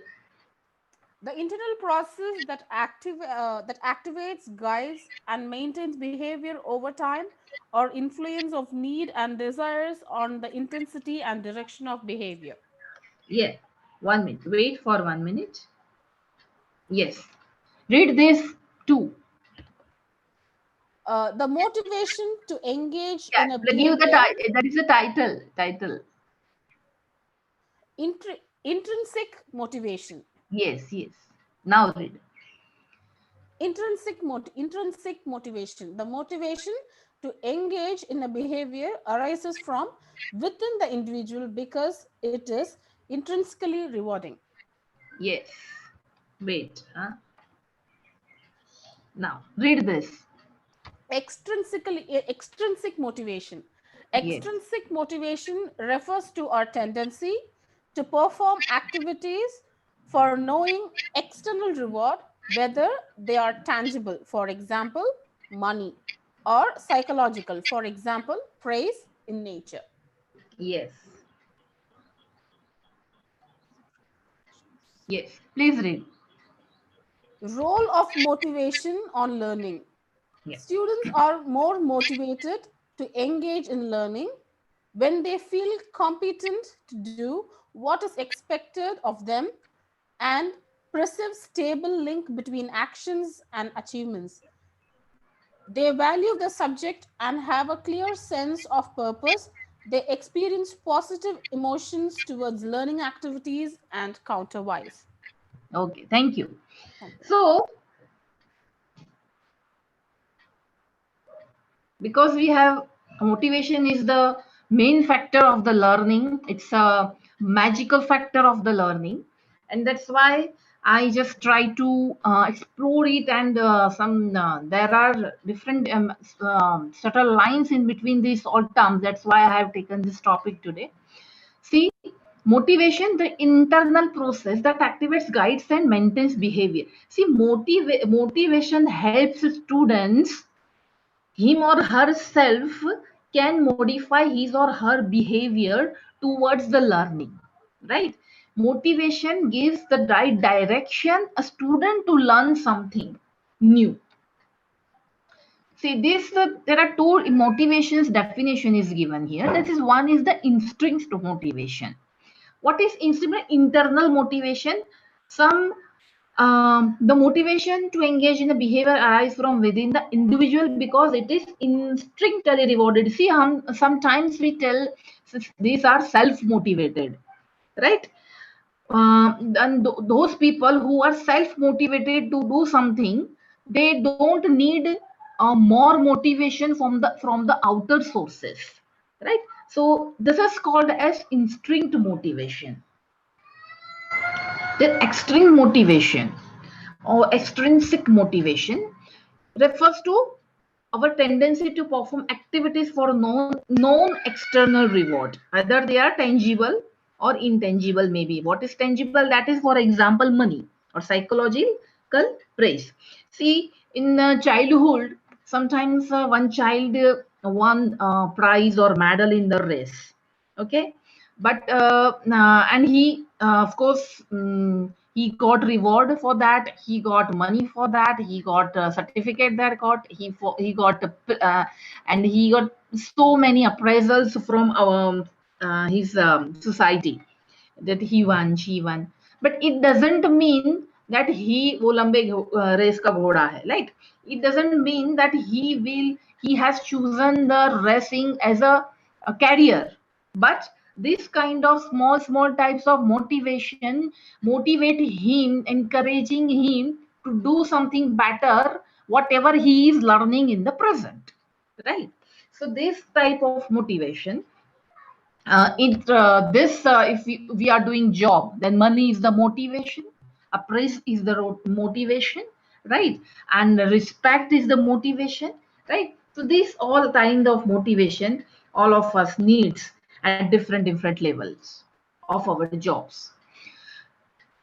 H: The internal process that activates, guides, and maintains behavior over time or influence of need and desires on the intensity and direction of behavior.
G: Yeah, 1 minute. Wait for 1 minute. Yes. Read this too.
H: The motivation to engage in a
G: Yeah, give the
H: behavior,
G: title. That is the title. Title.
H: intrinsic motivation.
G: Yes, yes. Now read.
H: Intrinsic motivation. The motivation to engage in a behavior arises from within the individual because it is intrinsically rewarding.
G: Yes. Wait. Huh? Now read this.
H: Extrinsic motivation.
G: Yes.
H: Extrinsic motivation refers to our tendency to perform activities for knowing external reward, whether they are tangible, for example money, or psychological, for example praise in nature.
G: Yes. Yes. Please read.
H: Role of motivation on learning.
G: Yeah.
H: Students are more motivated to engage in learning when they feel competent to do what is expected of them and perceive stable link between actions and achievements. They value the subject and have a clear sense of purpose. They experience positive emotions towards learning activities and counterwise.
G: Okay. Thank you.
H: Thank you.
G: So because we have motivation is the main factor of the learning, it's a magical factor of the learning, and that's why I just try to explore it, and some there are different subtle lines in between these all terms. That's why I have taken this topic today. See, motivation, the internal process that activates, guides, and maintains behavior. See, motivation helps students, him or herself, can modify his or her behavior towards the learning, right? Motivation gives the right direction a student to learn something new. See, this there are two motivations definition is given here. This is one is the instinct motivation. What is internal motivation? Some the motivation to engage in the behavior arises from within the individual because it is instinctively rewarded. See, sometimes we tell these are self-motivated, right? And those people who are self-motivated to do something, they don't need more motivation from the outer sources, right? So this is called as instinct motivation. The extreme motivation or extrinsic motivation. refers to our tendency to perform activities for known external reward. Either they are tangible or intangible, maybe. What is tangible? That is, for example, money or psychological praise. See, in childhood, sometimes one child won prize or medal in the race. Okay, but and he, of course, he got reward for that. He got money for that. He got a certificate that got he got and he got so many appraisals from his society that he won, she won. But it doesn't mean that he वो लंबे race का घोड़ा है, right? It doesn't mean that he has chosen the racing as a career. But this kind of small types of motivation motivate him, encouraging him to do something better, whatever he is learning in the present, right? So this type of motivation, if we are doing job, then money is the motivation, appraise is the motivation, right? And respect is the motivation, right? So this all kind of motivation all of us needs at different levels of our jobs.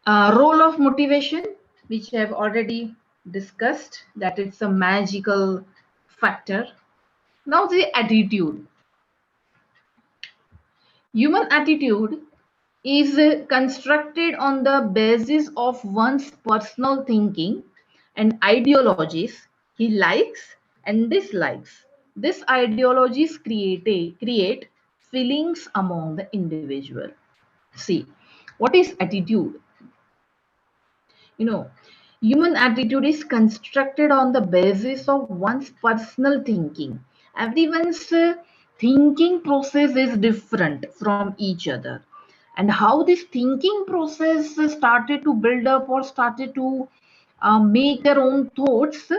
G: Role of motivation, which I have already discussed, that it's a magical factor. Now the attitude. Human attitude is constructed on the basis of one's personal thinking and ideologies he likes and dislikes. These ideologies create feelings among the individual. See, what is attitude? You know, human attitude is constructed on the basis of one's personal thinking. Everyone's thinking process is different from each other. And how this thinking process started to build up or started to make their own thoughts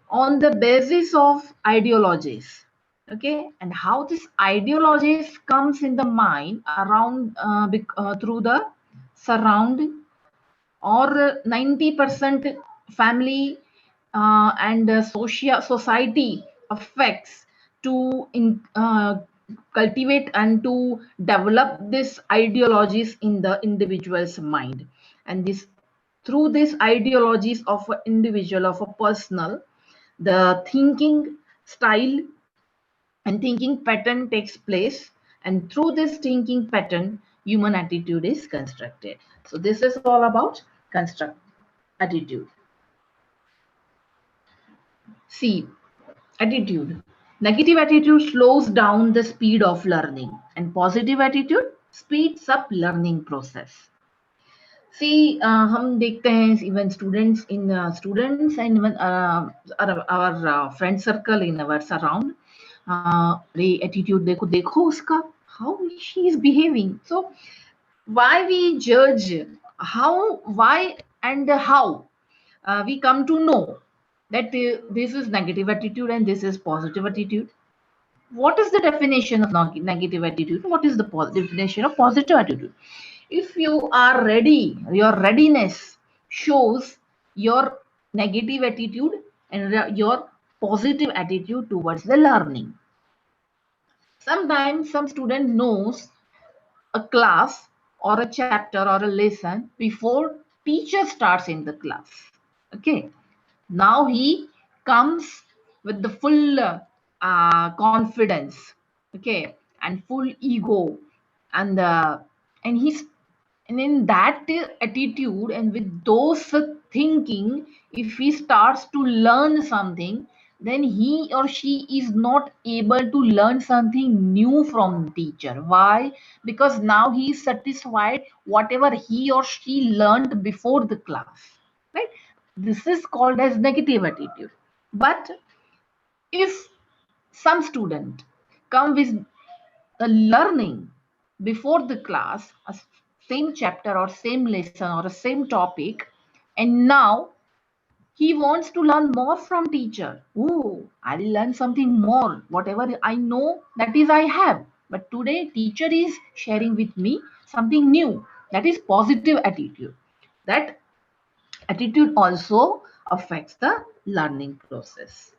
G: on the basis of ideologies. Okay, and how this ideologies comes in the mind around through the surrounding, or 90% family and society affects to cultivate and to develop these ideologies in the individual's mind. And this, through these ideologies of an individual, of a personal, the thinking style and thinking pattern takes place, and through this thinking pattern human attitude is constructed. So this is all about construct attitude. See, attitude. Negative attitude slows down the speed of learning, and positive attitude speeds up learning process. See, हम देखते हैं even students and even our friend circle in our surround. The attitude देखो देखो उसका, how she is behaving. So why we judge, how, why, and how we come to know that this is negative attitude and this is positive attitude. What is the definition of negative attitude? What is the definition of positive attitude? If you are ready, your readiness shows your negative attitude and your positive attitude towards the learning. Sometimes some student knows a class or a chapter or a lesson before teacher starts in the class. Okay, now he comes with the full confidence, okay, and full ego, and he's, and in that attitude and with those thinking, if he starts to learn something, then he or she is not able to learn something new from teacher. Why? Because now he is satisfied whatever he or she learned before the class, right? This is called as negative attitude. But if some student come with a learning before the class, a same chapter or same lesson or a same topic, and now he wants to learn more from teacher. Oh, I will learn something more. Whatever I know, that is I have. But today teacher is sharing with me something new. That is positive attitude. That attitude also affects the learning process.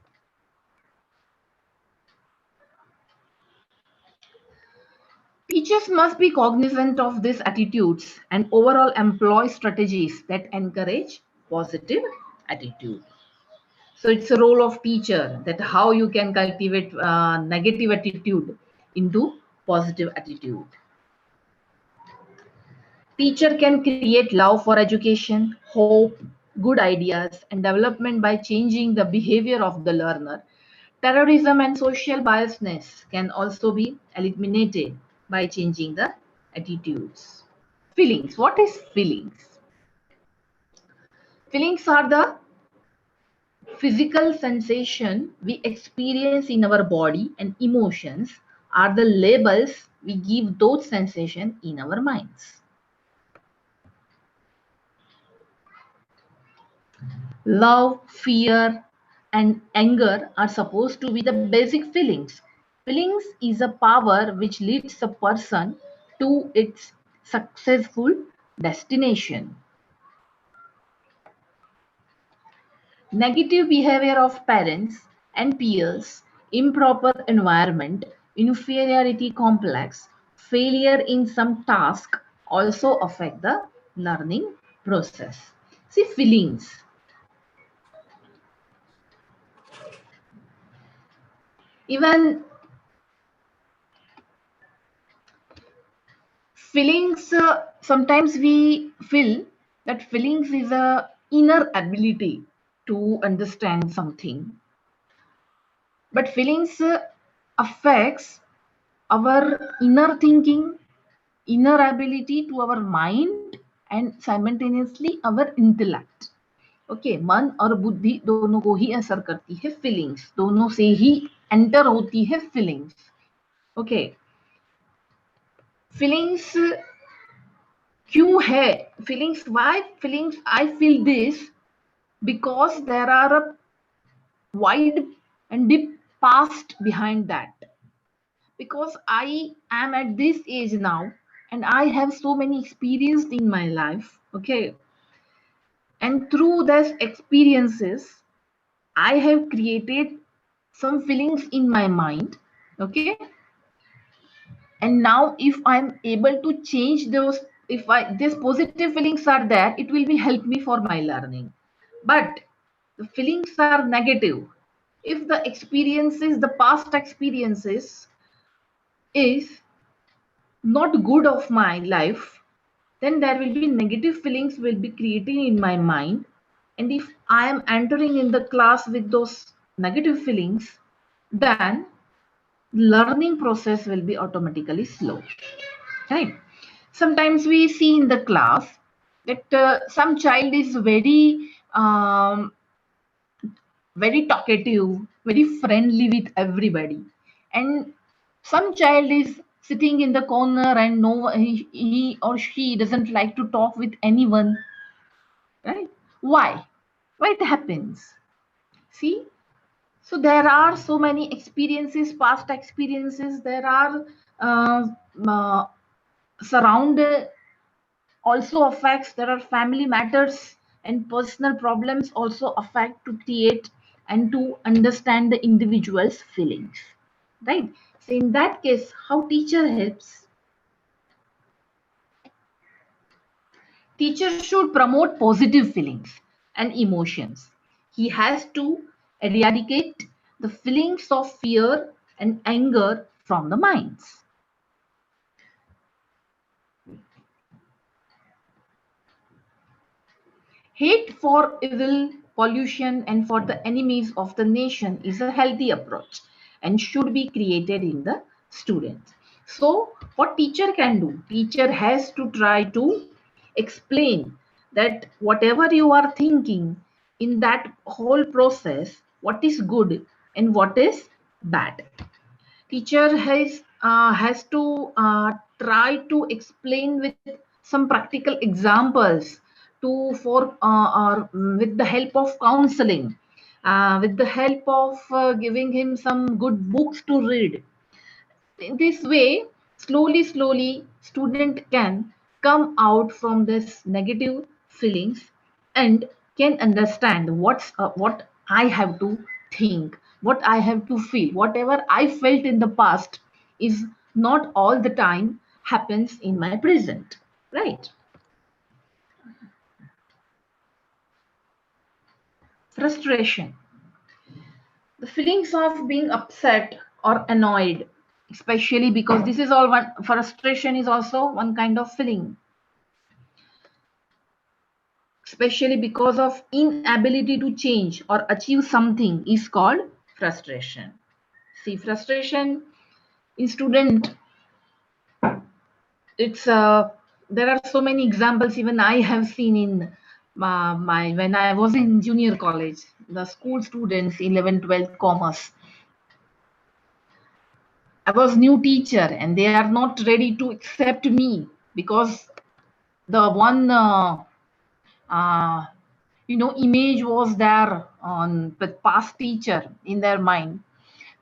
G: Teachers must be cognizant of these attitudes and overall employ strategies that encourage positive attitude. So it's a role of teacher that how you can cultivate negative attitude into positive attitude. Teacher can create love for education, hope, good ideas, and development by changing the behavior of the learner. Terrorism and social biasness can also be eliminated by changing the attitudes. Feelings. What is feelings? Feelings are the physical sensation we experience in our body, and emotions are the labels we give those sensations in our minds. Love, fear, and anger are supposed to be the basic feelings. Feelings is a power which leads a person to its successful destination. Negative behavior of parents and peers, improper environment, inferiority complex, failure in some task also affect the learning process. See, feelings. Even feelings, sometimes we feel that feelings is a inner ability to understand something, but feelings affects our inner thinking, inner ability to our mind, and simultaneously our intellect. Okay मन और बुद्धि दोनों को ही असर करती है feelings, दोनों से ही एंटर होती है फीलिंग्स. ओके, फीलिंग्स क्यों है? Feelings, why feelings? I feel this because there are a wide and deep past behind that. Because I am at this age now and I have so many experiences in my life. Okay, and through those experiences I have created some feelings in my mind. Okay, and now if I'm able to change those, if I these positive feelings are there, it will be help me for my learning. But the feelings are negative, if the experiences, the past experiences is not good of my life, then there will be negative feelings will be created in my mind. And if I am entering in the class with those negative feelings, then learning process will be automatically slow, right? Sometimes we see in the class that some child is very talkative, very friendly with everybody, and some child is sitting in the corner and no, he or she doesn't like to talk with anyone, right? Why it happens? See, so there are so many experiences, past experiences, there are uh, uh, surround also affects, there are family matters and personal problems also affect to create and to understand the individual's feelings, right? So in that case, how teacher helps? Teacher should promote positive feelings and emotions. He has to eradicate the feelings of fear and anger from the minds. Hate for evil, pollution, and for the enemies of the nation is a healthy approach and should be created in the students. So, what teacher can do? Teacher has to try to explain that whatever you are thinking in that whole process, what is good and what is bad. Teacher has to try to explain with some practical examples to for or with the help of counseling, with the help of giving him some good books to read. In this way, slowly student can come out from this negative feelings and can understand what I have to think, what I have to feel. Whatever I felt in the past is not all the time happens in my present, right? Frustration, the feelings of being upset or annoyed, especially because this is all one, frustration is also one kind of feeling, especially because of inability to change or achieve something is called frustration. See, frustration in student, it's there are so many examples even I have seen in my when I was in junior college, the school students 11th 12th commerce. I was new teacher and they are not ready to accept me because the one uh, image was there on the past teacher in their mind,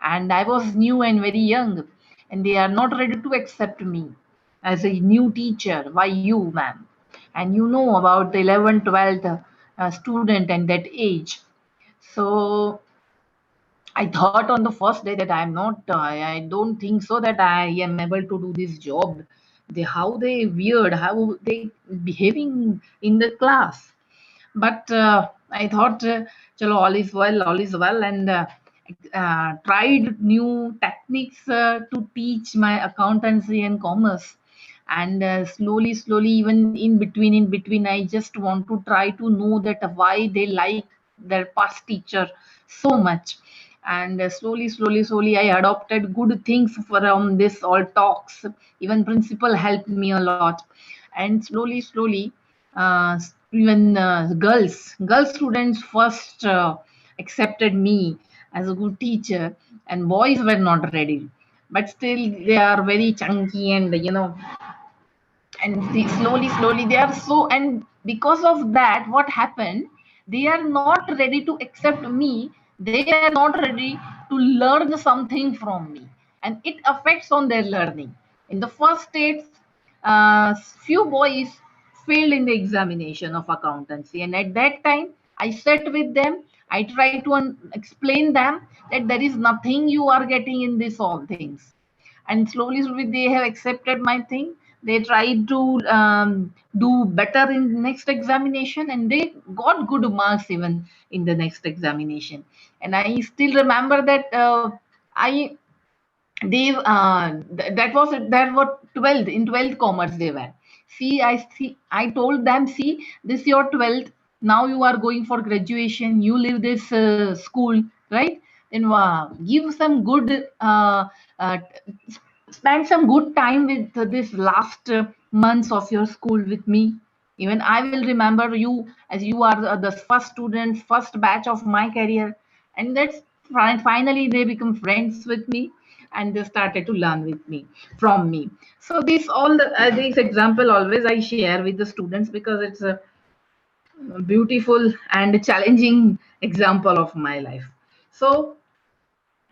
G: and I was new and very young, and they are not ready to accept me as a new teacher. Why you, ma'am? And you know about the 11th 12th student and that age. So I thought on the first day that I'm not, I don't think so that I am able to do this job. How they weird, how they behaving in the class. But I thought, chalo, all is well, and tried new techniques to teach my accountancy and commerce. And slowly, even in between, I just want to try to know that why they like their past teacher so much. And slowly, I adopted good things from this all talks. Even principal helped me a lot, and slowly, even girl students first accepted me as a good teacher, and boys were not ready. But still, they are very chunky and and slowly they are so, and because of that what happened, they are not ready to accept me, they are not ready to learn something from me, and it affects on their learning. In the first stage, few boys failed in the examination of accountancy, and at that time I sat with them, I tried to explain them that there is nothing you are getting in this all things, and slowly they have accepted my thing. They tried to do better in the next examination, and they got good marks even in the next examination. And I still remember that I they that was that what 12th in 12th commerce they were. See, I told them, see, this your 12th, now you are going for graduation, you leave this school, right? And give some good uh, spend some good time with this last months of your school with me. Even I will remember you as you are the first student, first batch of my career. And that's finally they become friends with me, and they started to learn with me from me. So this example always I share with the students because it's a beautiful and challenging example of my life. So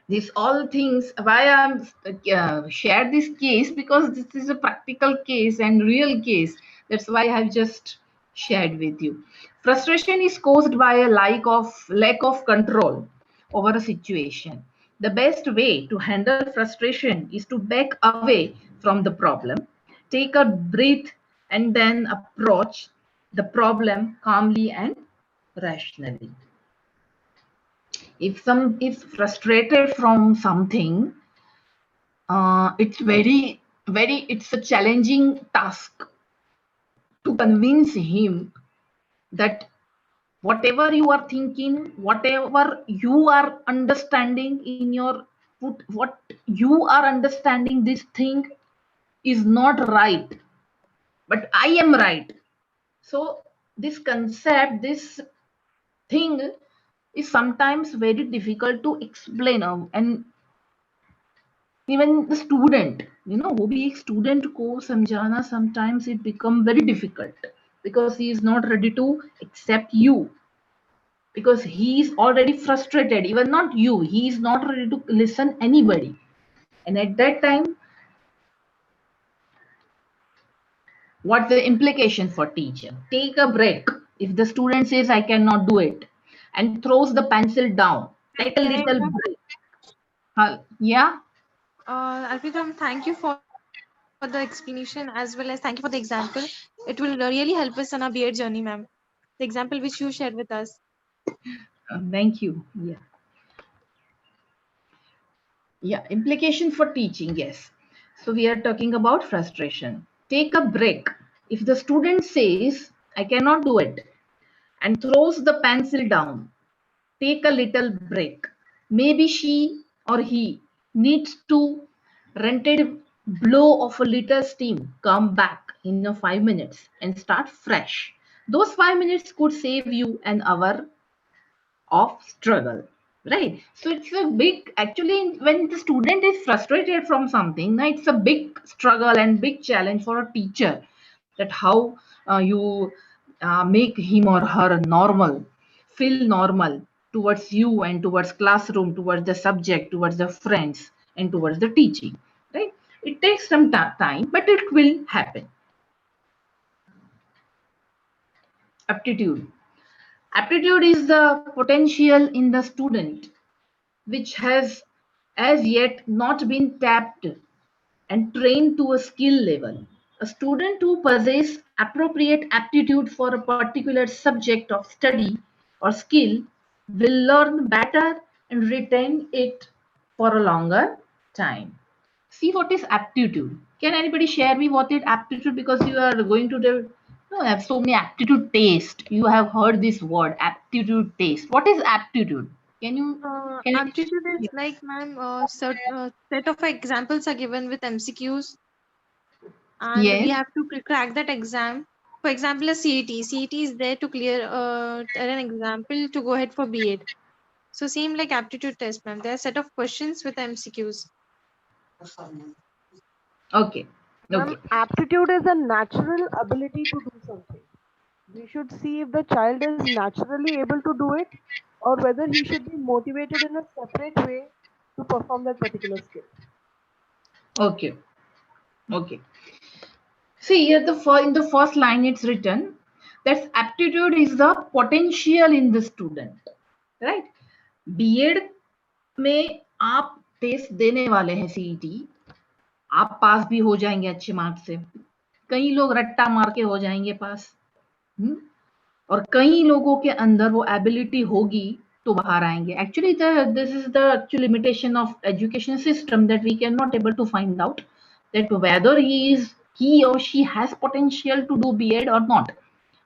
G: these all things why I'm share this case, because this is a practical case and real case. That's why I've just shared with you. Frustration is caused by a lack of control over a situation. The best way to handle frustration is to back away from the problem, take a breath, and then approach the problem calmly and rationally. If some is frustrated from something, it's it's a challenging task to convince him that whatever you are thinking, whatever you are understanding in your what you are understanding, this thing is not right, but I am right. So this concept, this thing is sometimes very difficult to explain, and even the student, वो भी एक student को समझाना sometimes it become very difficult because he is not ready to accept you, because he is already frustrated. Even not you, he is not ready to listen anybody. And at that time, what's the implication for teacher? Take a break. If the student says, I cannot do it, and throws the pencil down, take a
E: Can I
G: little
E: interrupt?
G: break. Yeah?
E: Arpita, thank you for the explanation as well as thank you for the example. It will really help us on our B.Ed journey, ma'am. The example which you shared with us.
G: Thank you. Yeah. Yeah, implication for teaching, yes. So we are talking about frustration. Take a break. If the student says, I cannot do it, and throws the pencil down, take a little break. Maybe she or he needs to rented blow of a little steam, come back in 5 minutes and start fresh. Those 5 minutes could save you an hour of struggle, right? So it's a big, actually when the student is frustrated from something, it's a big struggle and big challenge for a teacher, that how you make him or her normal, feel normal towards you and towards classroom, towards the subject, towards the friends, and towards the teaching, right? It takes some time, but it will happen. Aptitude. Aptitude is the potential in the student which has as yet not been tapped and trained to a skill level. A student who possesses appropriate aptitude for a particular subject of study or skill will learn better and retain it for a longer time. See what is aptitude. Can anybody share me what is aptitude? Because you are going to the no, have so many aptitude taste. You have heard this word aptitude taste. What is aptitude? Can you can it,
E: Aptitude is like, ma'am, set of examples are given with MCQs, and we
G: yes.
E: have to crack that exam. For example, a CET. CET is there to clear an example to go ahead for B.Ed. So same like aptitude test, ma'am. There are set of questions with MCQs.
G: Okay.
I: Ma'am,
G: Okay.
I: aptitude is a natural ability to do something. We should see if the child is naturally able to do it or whether he should be motivated in a separate way to perform that particular skill.
G: Okay. Okay. See here in the first line it's written that aptitude is the potential in the student. Right? B.Ed में आप test देने वाले हैं CET, आप पास भी हो जाएंगे अच्छे मार्क्स से, कई लोग रट्टा मार के हो जाएंगे पास, और कई लोगों के अंदर वो एबिलिटी होगी तो बाहर आएंगे. Actually this is the actual limitation of education system that we can not able to find out that whether he or she has potential to do B.Ed or not,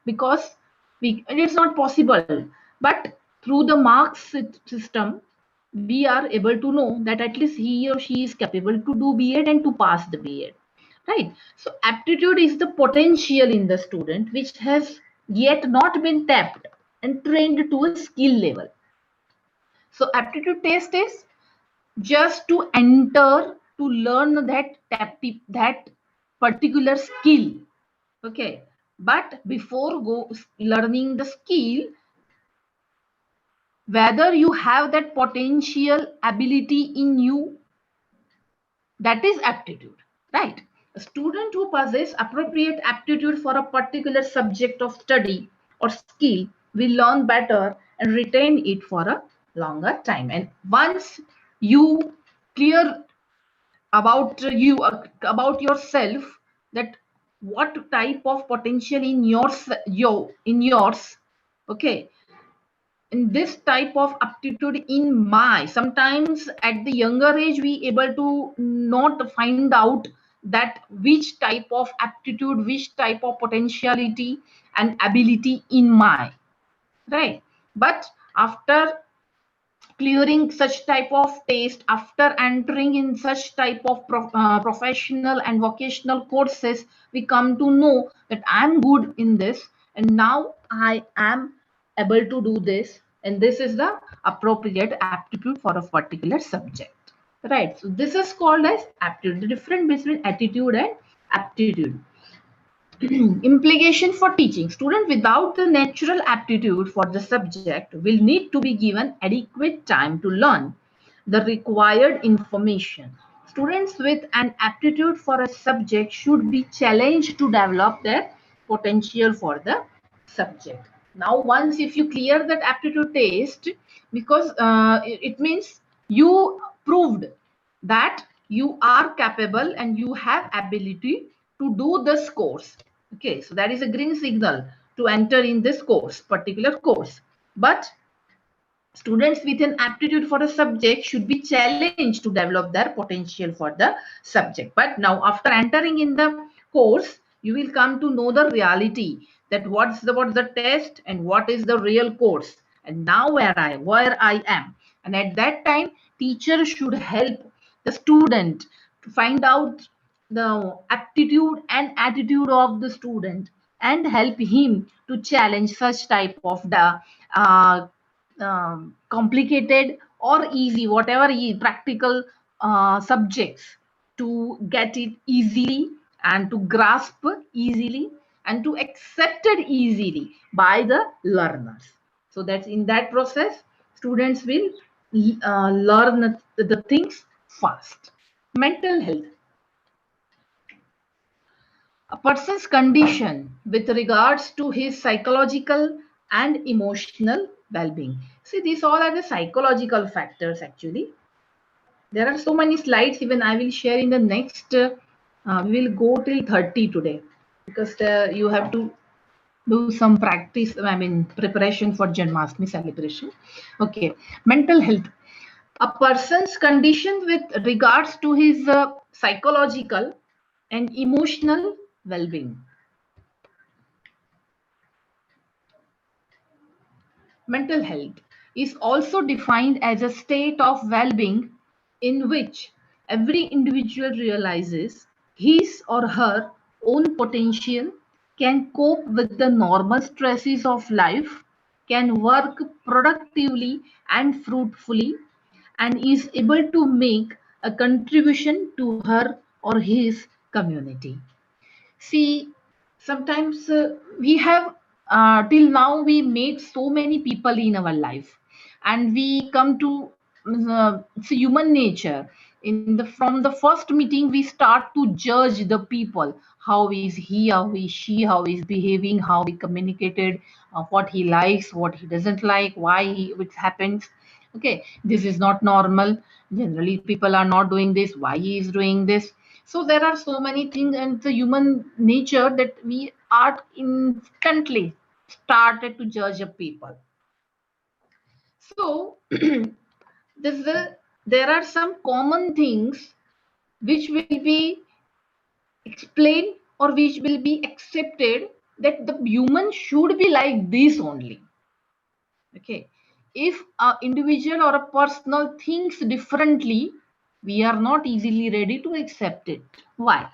G: because it's not possible, but through the marks system we are able to know that at least he or she is capable to do B.Ed and to pass the B.Ed, right? So aptitude is the potential in the student which has yet not been tapped and trained to a skill level. So aptitude test is just to enter to learn that particular skill, okay? But before learning the skill, whether you have that potential ability in you, that is aptitude, right? A student who possesses appropriate aptitude for a particular subject of study or skill will learn better and retain it for a longer time. And once you clear about about yourself, that what type of potential in yours, okay, in this type of aptitude in my, sometimes at the younger age we able to not find out that which type of aptitude, which type of potentiality and ability in my, right? But after clearing such type of taste, after entering in such type of professional and vocational courses, we come to know that I'm good in this and now I am able to do this, and this is the appropriate aptitude for a particular subject, right? So this is called as aptitude, the difference between attitude and aptitude. Implication for teaching. Student without the natural aptitude for the subject will need to be given adequate time to learn the required information. Students with an aptitude for a subject should be challenged to develop their potential for the subject. Now, once if you clear that aptitude test, because it means you proved that you are capable and you have ability to do this course. Okay, so that is a green signal to enter in this course, particular course. But students with an aptitude for a subject should be challenged to develop their potential for the subject. But now after entering in the course, you will come to know the reality, that what's the test and what is the real course, and now where I am. And at that time, teacher should help the student to find out the aptitude and attitude of the student and help him to challenge such type of the uh, complicated or easy, whatever practical subjects, to get it easily and to grasp easily and to accept it easily by the learners. So that's in that process, students will learn the things fast. Mental health. A person's condition with regards to his psychological and emotional well-being. See, these all are the psychological factors actually. There are so many slides, even I will share in the next, we will go till 30 today, because you have to do some practice, I mean preparation for Janmashtami celebration. Okay, mental health. A person's condition with regards to his psychological and emotional well-being. Mental health is also defined as a state of well-being in which every individual realizes his or her own potential, can cope with the normal stresses of life, can work productively and fruitfully, and is able to make a contribution to her or his community. See, sometimes we have, till now we made so many people in our life, and we come to it's human nature. From the first meeting, we start to judge the people. How is he? How is she? How is behaving? How he communicated? What he likes? What he doesn't like? Why it happens? Okay, this is not normal. Generally, people are not doing this. Why he is doing this? So there are so many things, and the human nature that we are instantly started to judge a people. So there are some common things which will be explained or which will be accepted, that the human should be like this only. Okay, if an individual or a personal thinks differently, we are not easily ready to accept it. Why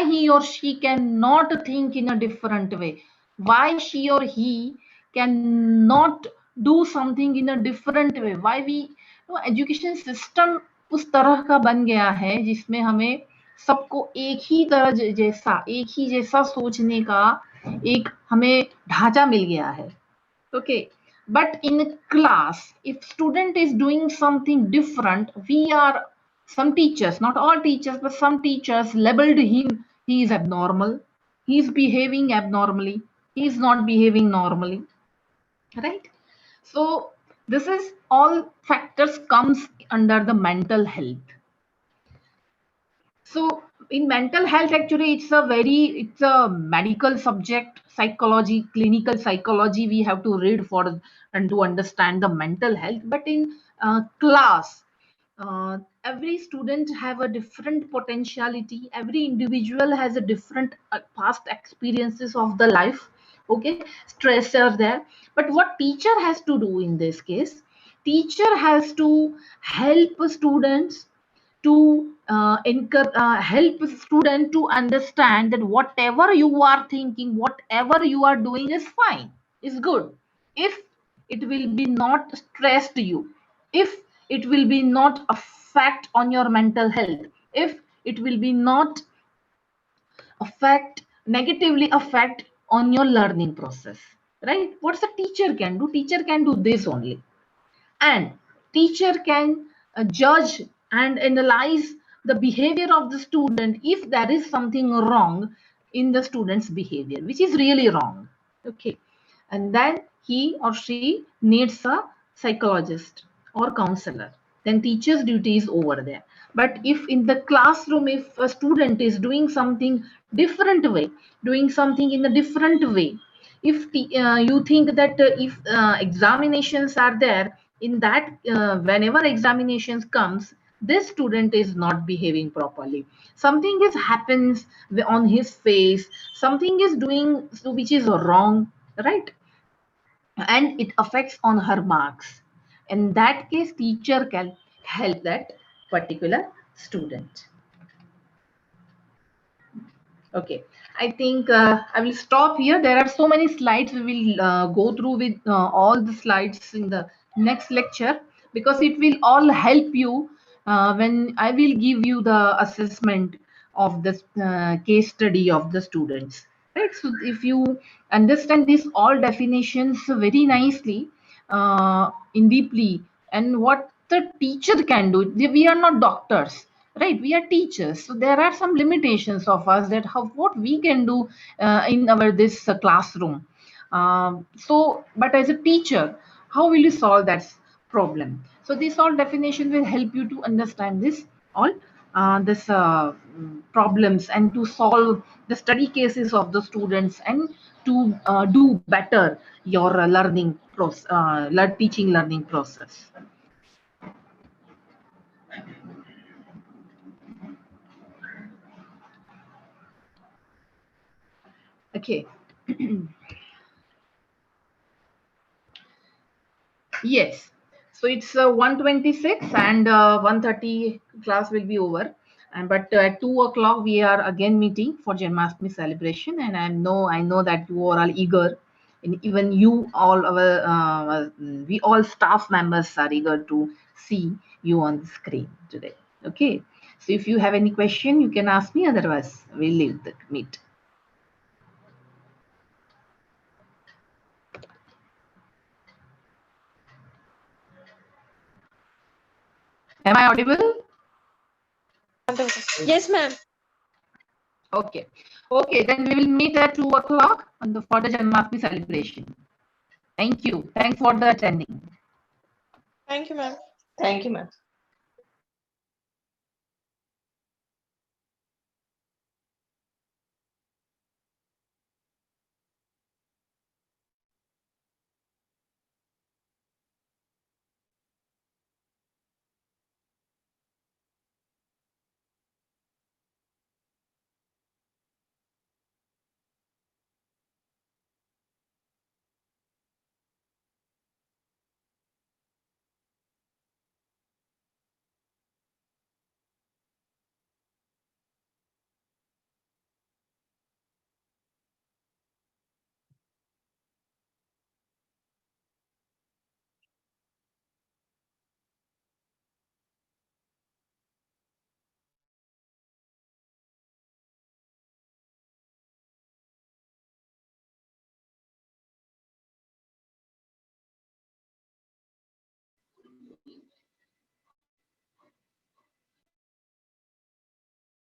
G: he or she cannot think in a different way? Why she or he cannot do something in a different way? Why we, education system उस तरह का बन गया है जिसमें हमें सबको एक ही तरह जैसा सोचने का एक हमें ढांचा मिल गया है. Okay, but in class, if student is doing something different, some teachers, not all teachers, but some teachers labeled him, he is abnormal, he is behaving abnormally, he is not behaving normally, right? So this is all factors comes under the mental health. So in mental health, actually, it's a medical subject, psychology, clinical psychology. We have to read for and to understand the mental health. But in class, every student have a different potentiality. Every individual has a different past experiences of the life. Okay, stress are there. But what teacher has to do in this case? Teacher has to help students to help student to understand that whatever you are thinking, whatever you are doing is fine, is good, if it will be not stressed you, if it will be not affect on your mental health, if it will be not negatively affect on your learning process, right? What's the teacher can do? Teacher can do this only. And teacher can judge and analyze the behavior of the student if there is something wrong in the student's behavior, which is really wrong. Okay, and then he or she needs a psychologist or counselor. Then teacher's duty is over there. But if in the classroom, if a student is doing something different way, doing something in a different way, if you think that if examinations are there, in that whenever examinations comes, this student is not behaving properly, something is happens on his face, something is doing so which is wrong, right? And it affects on her marks. In that case, teacher can help that particular student. Okay, I think I will stop here. There are so many slides. We will go through with all the slides in the next lecture, because it will all help you when I will give you the assessment of this case study of the students. Right. So if you understand these all definitions very nicely, in deeply, and what the teacher can do, we are not doctors, right? We are teachers, so there are some limitations of us, that how what we can do in our this classroom. So but as a teacher, how will you solve that problem? So this all definition will help you to understand this all this problems, and to solve the study cases of the students, and to do better your learning process, teaching learning process. Okay. Yes. So it's 1:26, and 1:30 class will be over. And but at 2 o'clock we are again meeting for Janmashtami celebration, and I know that you are all eager, and even you all we all staff members are eager to see you on the screen today. Okay. So if you have any question, you can ask me. Otherwise, we'll leave the meet. Am I audible?
E: Yes, ma'am.
G: Okay. Okay, then we will meet at 2 o'clock for the Janmashtami celebration. Thank you. Thanks for the attending.
E: Thank you, ma'am.
B: Thank you, ma'am.